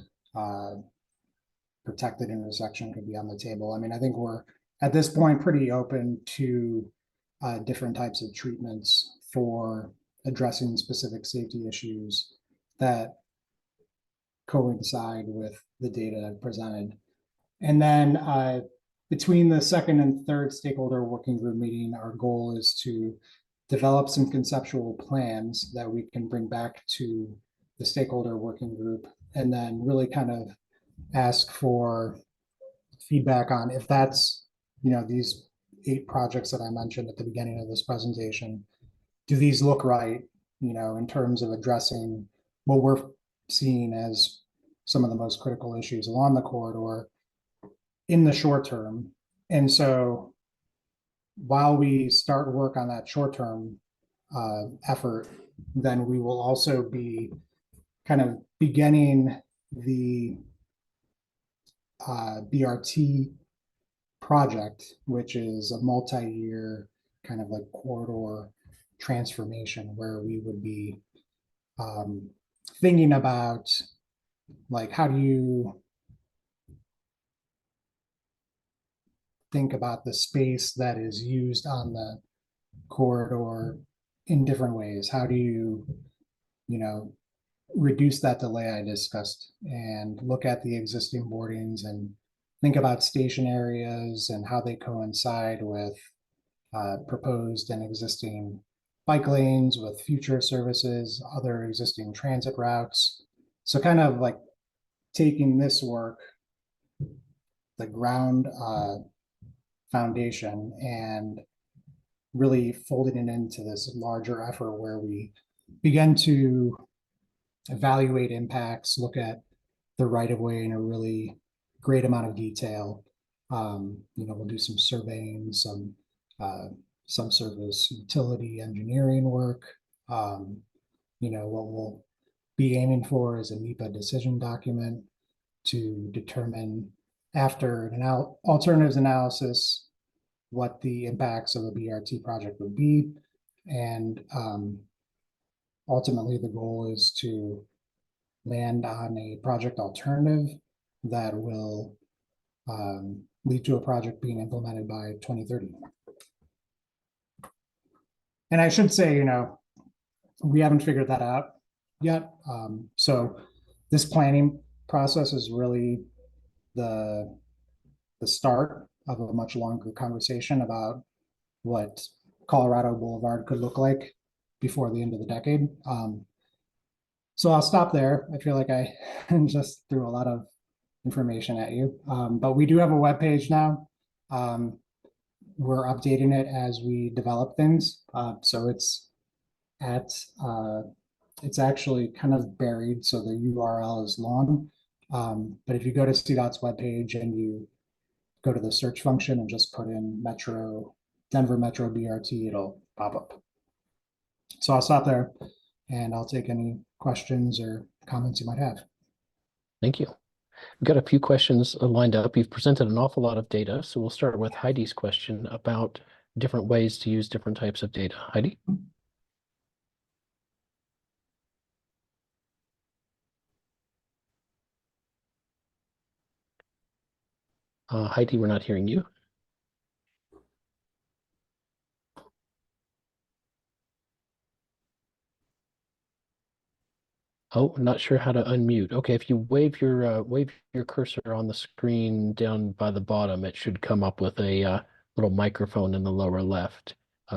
protected intersection could be on the table. I mean, I think we're at this point pretty open to different types of treatments for addressing specific safety issues that coincide with the data presented. And then between the second and third stakeholder working group meeting, our goal is to develop some conceptual plans that we can bring back to the stakeholder working group, and then really kind of ask for feedback on if that's, these 8 projects that I mentioned at the beginning of this presentation, do these look right, in terms of addressing what we're seeing as some of the most critical issues along the corridor in the short term. And so while we start work on that short-term effort, then we will also be kind of beginning the BRT project, which is a multi-year kind of like corridor transformation, where we would be thinking about, like, how do you think about the space that is used on the corridor in different ways? How do you, reduce that delay I discussed, and look at the existing boardings and think about station areas and how they coincide with proposed and existing bike lanes, with future services, other existing transit routes. So kind of like taking this work, the ground foundation, and really folding it into this larger effort where we begin to evaluate impacts, look at the right of way in a really great amount of detail. We'll do some surveying, some service utility engineering work. What we'll be aiming for is a NEPA decision document to determine, after an alternatives analysis, what the impacts of a BRT project would be, And ultimately, the goal is to land on a project alternative that will lead to a project being implemented by 2030. And I should say, you know, we haven't figured that out yet. So this planning process is really the start of a much longer conversation about what Colorado Boulevard could look like before the end of the decade. So I'll stop there. I feel like I just threw a lot of information at you, but we do have a webpage now. We're updating it as we develop things. So it's actually kind of buried, so the URL is long. But if you go to CDOT's webpage and you go to the search function and just put in Denver Metro BRT, it'll pop up. So I'll stop there and I'll take any questions or comments you might have. Thank you. We've got a few questions lined up. You've presented an awful lot of data, so we'll start with Heidi's question about different ways to use different types of data. Heidi? Heidi, we're not hearing you. Oh, not sure how to unmute. Okay, if you wave your cursor on the screen down by the bottom, it should come up with a little microphone in the lower left,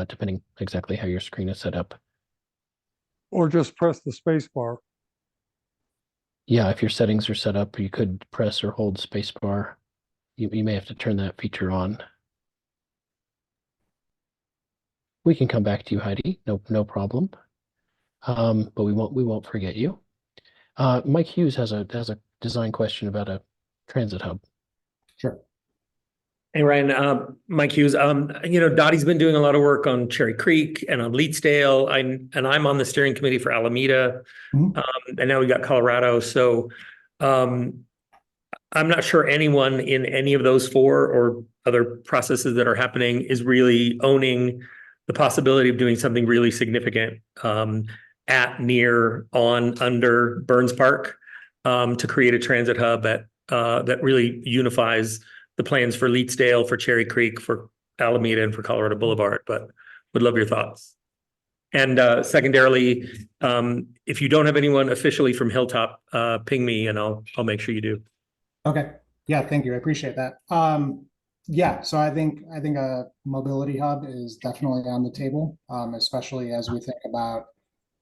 depending exactly how your screen is set up. Or just press the space bar. Yeah, if your settings are set up, you could press or hold spacebar. You may have to turn that feature on. We can come back to you, Heidi. No problem. But we won't forget you. Mike Hughes has a design question about a transit hub. Sure. Hey Ryan, Mike Hughes. You know, Dottie's been doing a lot of work on Cherry Creek and on Leetsdale. I'm on the steering committee for Alameda, and now we got Colorado. So I'm not sure anyone in any of those four or other processes that are happening is really owning the possibility of doing something really significant at, near, on, under Burns Park to create a transit hub that really unifies the plans for Leetsdale, for Cherry Creek, for Alameda, and for Colorado Boulevard. But would love your thoughts. And secondarily, if you don't have anyone officially from Hilltop, ping me and I'll make sure you do. Okay. Yeah, thank you. I appreciate that. Yeah, so I think a mobility hub is definitely on the table, especially as we think about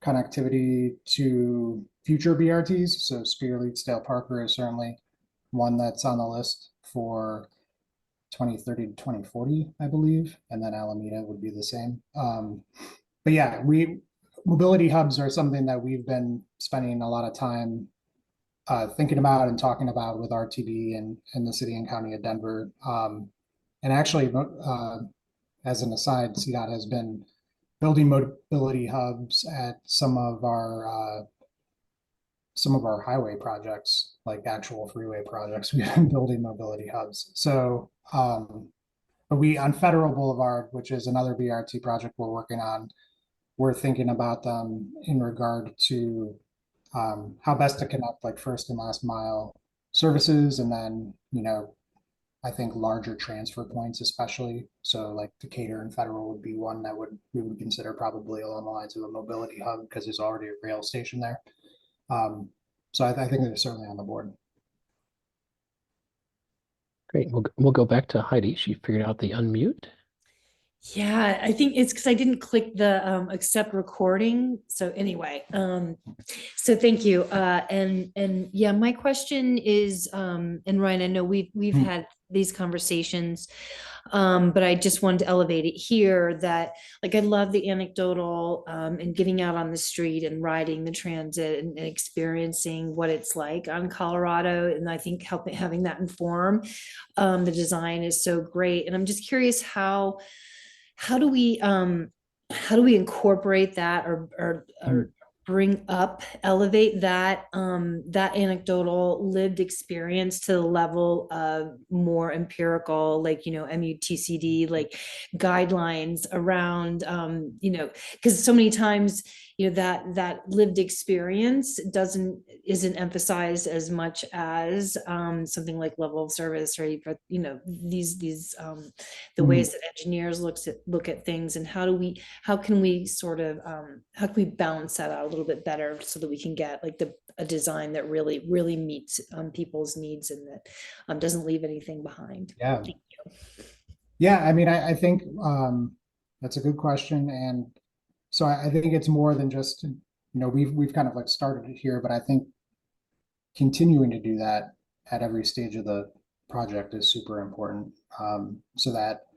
connectivity to future BRTs. So Spear, Leetsdale, Parker is certainly one that's on the list for 2030 to 2040, I believe, and then Alameda would be the same. But yeah, mobility hubs are something that we've been spending a lot of time thinking about and talking about with RTD and the city and county of Denver. And actually, as an aside, CDOT has been building mobility hubs at some of our highway projects, like actual freeway projects. We've been building mobility hubs. So, but on Federal Boulevard, which is another BRT project we're working on, we're thinking about them in regard to how best to connect like first and last mile services, and then, you know, I think larger transfer points, especially. So like Decatur and Federal would be one that we would consider probably along the lines of a mobility hub because there's already a rail station there. So I think they're certainly on the board. Great. We'll go back to Heidi. She figured out the unmute. Yeah, I think it's because I didn't click the accept recording. So anyway, so thank you. And yeah, my question is, and Ryan, I know we've had these conversations, but I just wanted to elevate it here that like I love the anecdotal and getting out on the street and riding the transit and experiencing what it's like on Colorado. And I think having that inform the design is so great. And I'm just curious how do we incorporate that or elevate that that anecdotal lived experience to the level of more empirical, like, you know, MUTCD, like guidelines around, you know, because so many times, you know, that lived experience isn't emphasized as much as something like level of service, or, you know, these the ways that engineers look at things, and how can we sort of how can we balance that out a little bit better so that we can get like a design that really meets people's needs, and that doesn't leave anything behind. Yeah. Thank you. Yeah, I mean, I think that's a good question. And so I think it's more than just, you know, we've kind of like started it here, but I think continuing to do that at every stage of the project is super important, so that,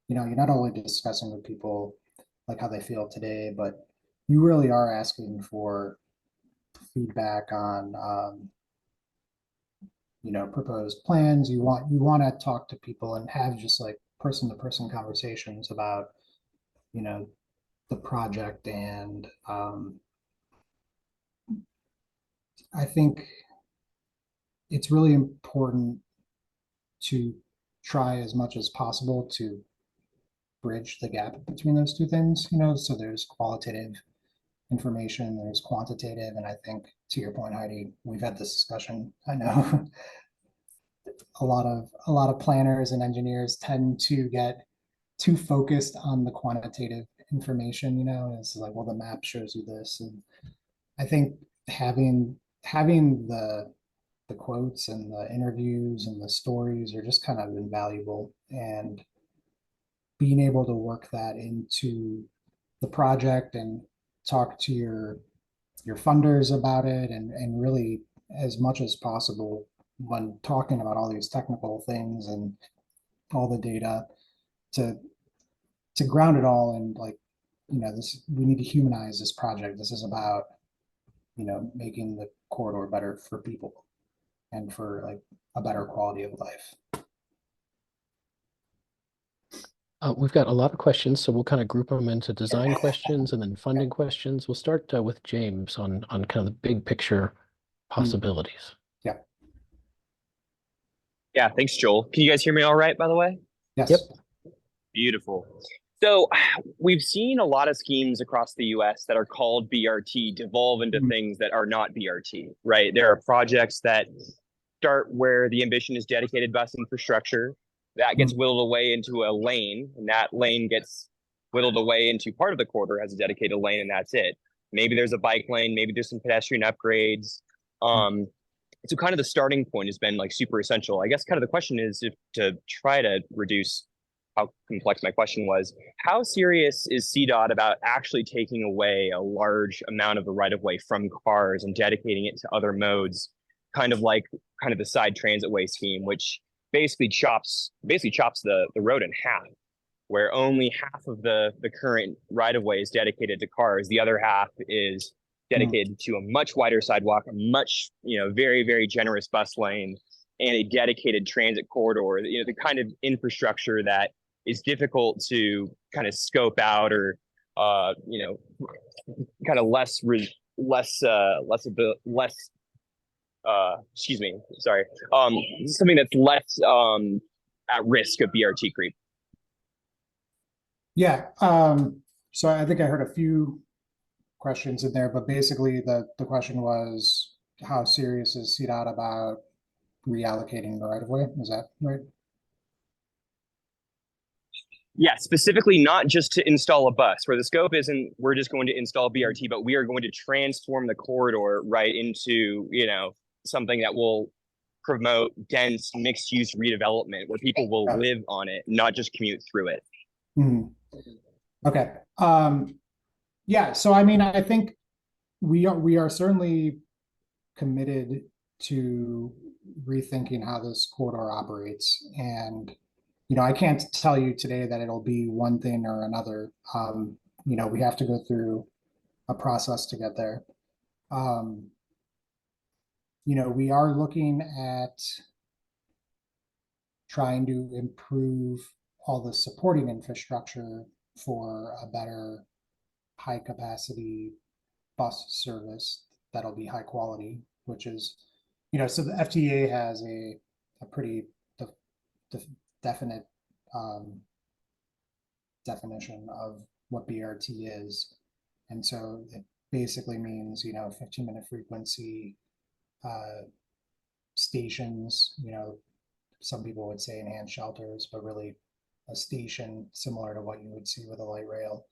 you know, you're not only discussing with people like how they feel today, but you really are asking for feedback on, you know, proposed plans. You want to talk to people and have just like person-to-person conversations about, you know, the project. And I think it's really important to try as much as possible to bridge the gap between those two things, you know. So there's qualitative information, there's quantitative, and I think, to your point, Heidi, we've had this discussion. I know a lot of planners and engineers tend to get too focused on the quantitative information, you know. It's like, well, the map shows you this. And I think having the quotes and the interviews and the stories are just kind of invaluable, and being able to work that into the project and talk to your funders about it, and really, as much as possible, when talking about all these technical things and all the data, to ground it all in, like, you know, we need to humanize this project. This is about, you know, making the corridor better for people and for like a better quality of life. We've got a lot of questions, so we'll kind of group them into design questions and then funding questions. We'll start with James on kind of the big picture possibilities. Yeah. Yeah, thanks, Joel. Can you guys hear me all right, by the way? Yes. Yep. Beautiful. So we've seen a lot of schemes across the US that are called BRT devolve into things that are not BRT, right? There are projects that start where the ambition is dedicated bus infrastructure. That gets whittled away into a lane, and that lane gets whittled away into part of the corridor as a dedicated lane, and that's it. Maybe there's a bike lane, maybe there's some pedestrian upgrades. So kind of the starting point has been like super essential. I guess kind of the question is, if to try to reduce how complex my question was, how serious is CDOT about actually taking away a large amount of the right-of-way from cars and dedicating it to other modes, kind of the side transit way scheme, which basically chops the road in half, where only half of the current right-of-way is dedicated to cars. The other half is dedicated to a much wider sidewalk, a much, you know, very, very generous bus lane, and a dedicated transit corridor, you know, the kind of infrastructure that is difficult to kind of scope out, or you know, kind of less excuse me, sorry, something that's less at risk of BRT creep. Yeah. So I think I heard a few questions in there, but basically the question was, how serious is CDOT about reallocating the right of way? Is that right? Yeah, specifically not just to install a bus, where the scope isn't we're just going to install BRT, but we are going to transform the corridor right into, you know, something that will promote dense mixed-use redevelopment where people will live on it, not just commute through it. Okay. Yeah, so I mean, I think we are certainly committed to rethinking how this corridor operates. And, you know, I can't tell you today that it'll be one thing or another. You know, we have to go through a process to get there. You know, we are looking at trying to improve all the supporting infrastructure for a better high capacity bus service that'll be high quality, which is, so the FTA has a pretty definite definition of what BRT is. And so it basically means, 15-minute frequency stations, some people would say enhanced shelters, but really a station similar to what you would see with a light rail.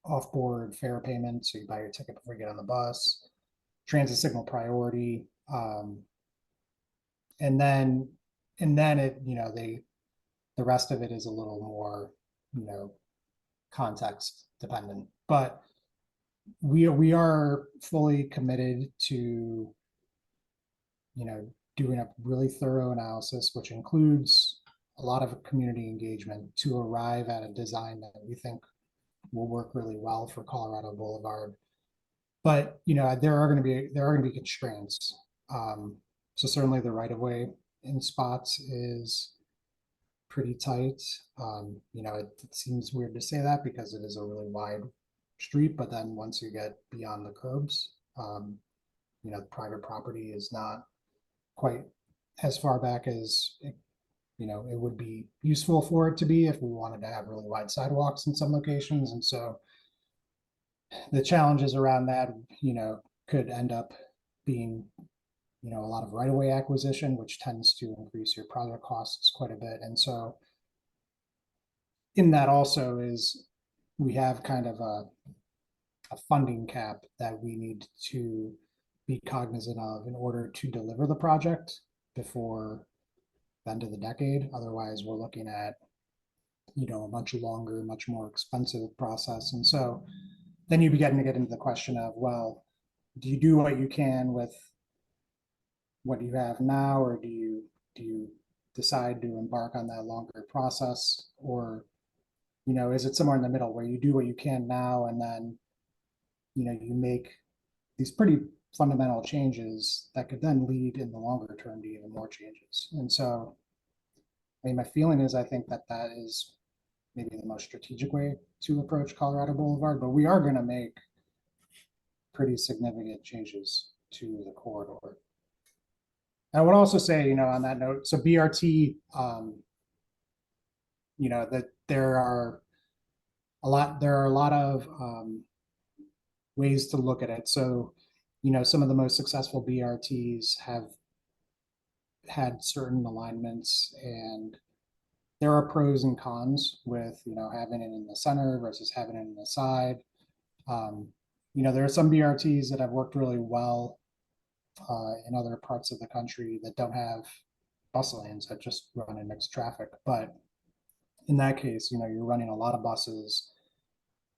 Off-board fare payment, so you buy your ticket before you get on the bus. Transit signal priority, and then it, the rest of it is a little more, context dependent. But we are fully committed to, doing a really thorough analysis, which includes a lot of community engagement to arrive at a design that we think will work really well for Colorado Boulevard. But there are going to be constraints. So certainly the right of way in spots is pretty tight. It seems weird to say that because it is a really wide street, but then once you get beyond the curbs, private property is not quite as far back as it would be useful for it to be if we wanted to have really wide sidewalks in some locations. And so the challenges around that, could end up being, a lot of right-of-way acquisition, which tends to increase your project costs quite a bit. And so in that also is we have kind of a funding cap that we need to be cognizant of in order to deliver the project before the end of the decade. Otherwise, we're looking at, a much longer, much more expensive process. And so then you begin to get into the question of, well, do you do what you can with what you have now, or do you decide to embark on that longer process, or is it somewhere in the middle where you do what you can now and then you make these pretty fundamental changes that could then lead in the longer term to even more changes? And so my feeling is I think that is maybe the most strategic way to approach Colorado Boulevard, but we are going to make pretty significant changes to the corridor. I would also say, on that note, so BRT, that there are a lot of ways to look at it. So, some of the most successful BRTs have had certain alignments, and there are pros and cons with, having it in the center versus having it in the side. There are some BRTs that have worked really well in other parts of the country that don't have bus lanes, that just run in mixed traffic. But in that case, you're running a lot of buses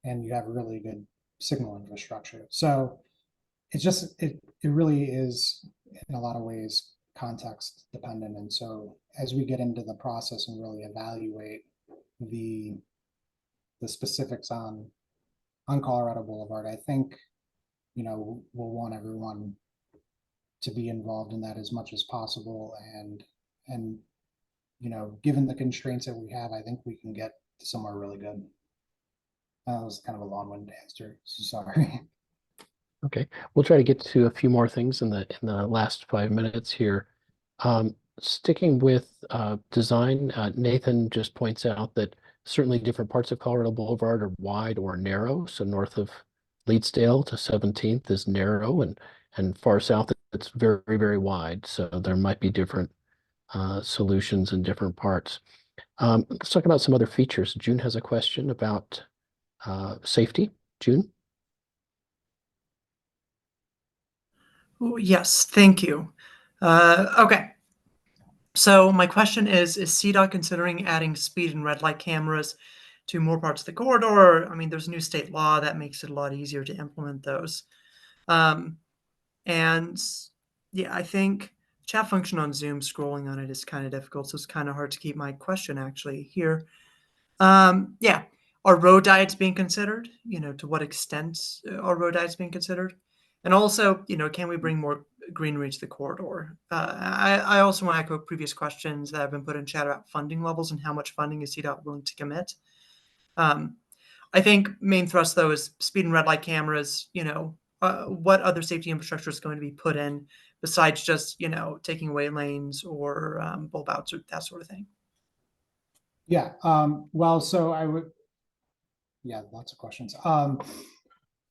and you have really good signal infrastructure. So it's just, it really is in a lot of ways context dependent. And so as we get into the process and really evaluate the specifics on Colorado Boulevard, I think, we'll want everyone to be involved in that as much as possible. And given the constraints that we have, I think we can get somewhere really good. That was kind of a long-winded answer, so sorry. Okay, we'll try to get to a few more things in the last 5 minutes here. Sticking with design, Nathan just points out that certainly different parts of Colorado Boulevard are wide or narrow. So north of Leedsdale to 17th is narrow, and far south it's very, very wide. So there might be different solutions in different parts. Let's talk about some other features. June has a question about safety. June? Oh, yes, thank you. Okay. So my question is CDOT considering adding speed and red light cameras to more parts of the corridor? I mean, there's a new state law that makes it a lot easier to implement those. And yeah, I think chat function on Zoom, scrolling on it is kind of difficult. So it's kind of hard to keep my question actually here. Yeah, are road diets being considered? To what extent are road diets being considered? And also, can we bring more greenery to the corridor? I also want to echo previous questions that have been put in chat about funding levels and how much funding is CDOT willing to commit. I think main thrust though is speed and red light cameras. What other safety infrastructure is going to be put in besides just taking away lanes or bulb outs or that sort of thing. Yeah. Well, so I would. Yeah, lots of questions.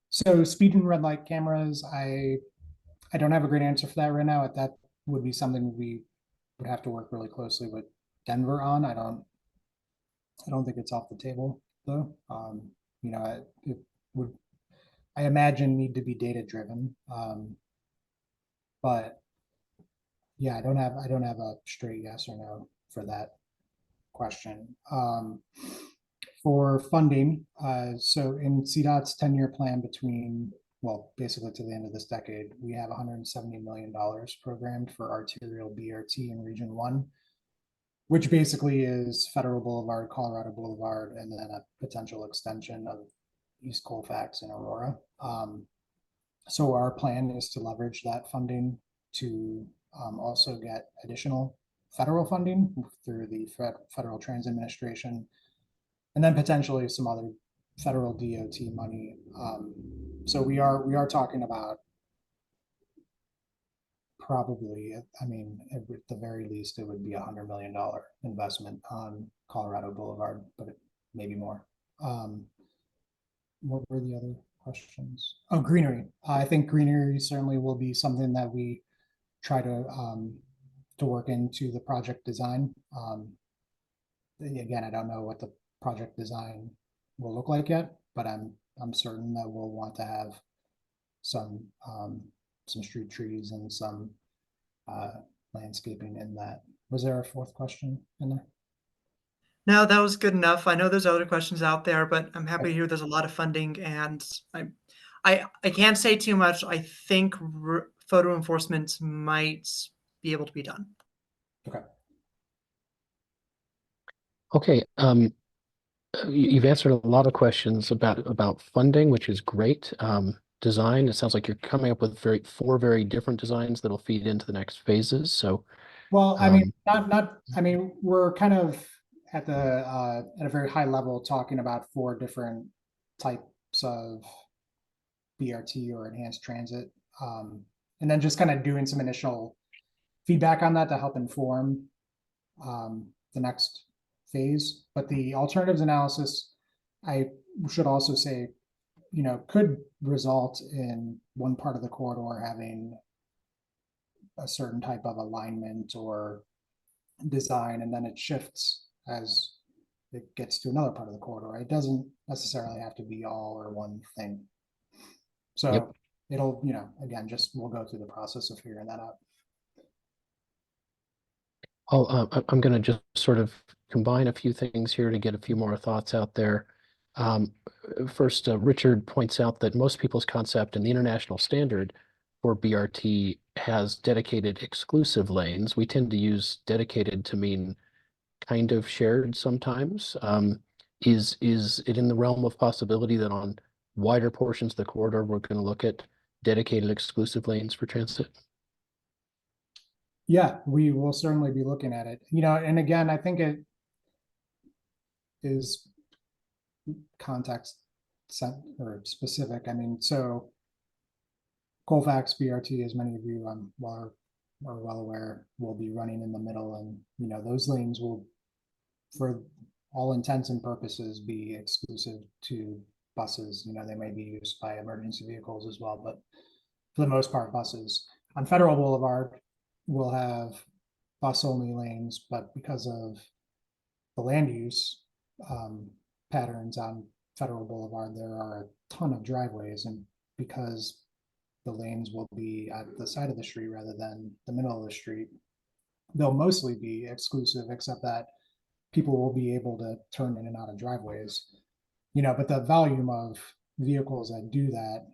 So speed and red light cameras, I don't have a great answer for that right now. That would be something we would have to work really closely with Denver on. I don't think it's off the table though. It would, I imagine, need to be data driven. But yeah, I don't have a straight yes or no for that question. For funding, so in CDOT's 10-year plan between, well, basically to the end of this decade, we have $170 million programmed for arterial BRT in Region 1, which basically is Federal Boulevard, Colorado Boulevard, and then a potential extension of East Colfax and Aurora. So our plan is to leverage that funding to also get additional federal funding through the Federal Transit Administration, and then potentially some other federal DOT money. So we are talking about probably, I mean, at the very least, it would be $100 million investment on Colorado Boulevard, but maybe more. What were the other questions? Oh, greenery. I think greenery certainly will be something that we try to work into the project design. Again, I don't know what the project design will look like yet, but I'm certain that we'll want to have some street trees and some landscaping in that. Was there a fourth question in there? No, that was good enough. I know there's other questions out there, but I'm happy to hear there's a lot of funding, and I can't say too much. I think photo enforcement might be able to be done. Okay. Okay. You've answered a lot of questions about funding, which is great. Design, it sounds like you're coming up with four very different designs that'll feed into the next phases. So, well, I mean, I mean, we're kind of at a very high level talking about four different types of BRT or enhanced transit, and then just kind of doing some initial feedback on that to help inform the next phase. But the alternatives analysis, I should also say, could result in one part of the corridor having a certain type of alignment or design, and then it shifts as it gets to another part of the corridor. It doesn't necessarily have to be all or one thing. So it'll, again, just we'll go through the process of figuring that out. I'm going to just sort of combine a few things here to get a few more thoughts out there. First, Richard points out that most people's concept and the international standard for BRT has dedicated exclusive lanes. We tend to use dedicated to mean kind of shared sometimes. Is it in the realm of possibility that on wider portions of the corridor, we're going to look at dedicated exclusive lanes for transit? Yeah, we will certainly be looking at it. And again, I think it is context or specific. I mean, so Colfax BRT, as many of you are well aware, will be running in the middle, and those lanes will, for all intents and purposes, be exclusive to buses. They may be used by emergency vehicles as well, but for the most part, buses. On Federal Boulevard, we'll have bus-only lanes, but because of the land use patterns on Federal Boulevard, there are a ton of driveways, and because the lanes will be at the side of the street rather than the middle of the street, they'll mostly be exclusive, except that people will be able to turn in and out of driveways. But the volume of vehicles that do that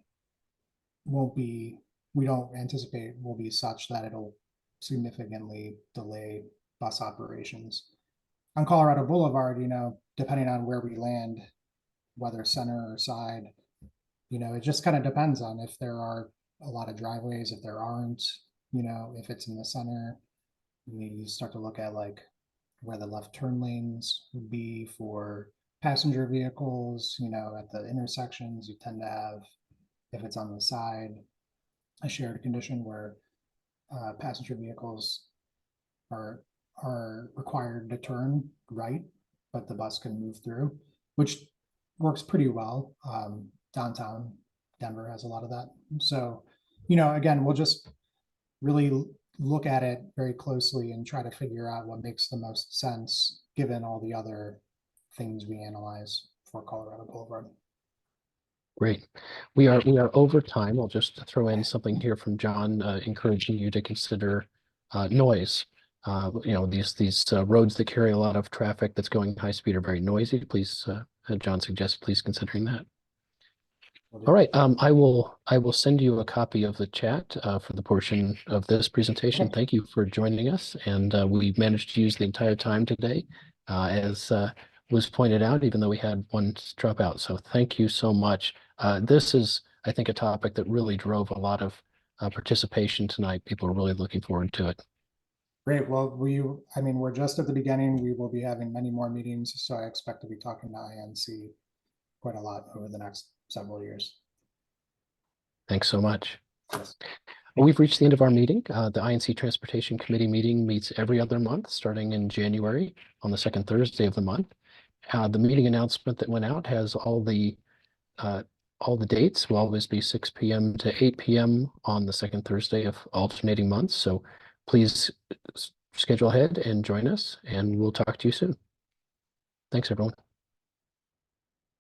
we don't anticipate will be such that it'll significantly delay bus operations. On Colorado Boulevard, depending on where we land, whether center or side, it just kind of depends on if there are a lot of driveways, if there aren't, if it's in the center. You start to look at like where the left turn lanes would be for passenger vehicles, at the intersections, you tend to have, if it's on the side, a shared condition where passenger vehicles are required to turn right, but the bus can move through, which works pretty well. Downtown Denver has a lot of that. So, again, we'll just really look at it very closely and try to figure out what makes the most sense given all the other things we analyze for Colorado Boulevard. Great. We are over time. I'll just throw in something here from John, encouraging you to consider noise. These roads that carry a lot of traffic that's going high speed are very noisy. Please, John suggests please considering that. All right. I will send you a copy of the chat for the portion of this presentation. Thank you for joining us. And we managed to use the entire time today, as was pointed out, even though we had one drop out. So thank you so much. This is, I think, a topic that really drove a lot of participation tonight. People are really looking forward to it. Great. Well, we're just at the beginning. We will be having many more meetings, so I expect to be talking to INC quite a lot over the next several years. Thanks so much. Yes. We've reached the end of our meeting. The INC Transportation Committee meeting meets every other month, starting in January on the second Thursday of the month. The meeting announcement that went out has all the dates. Will always be 6 p.m. to 8 p.m. on the second Thursday of alternating months. So please schedule ahead and join us, and we'll talk to you soon. Thanks, everyone.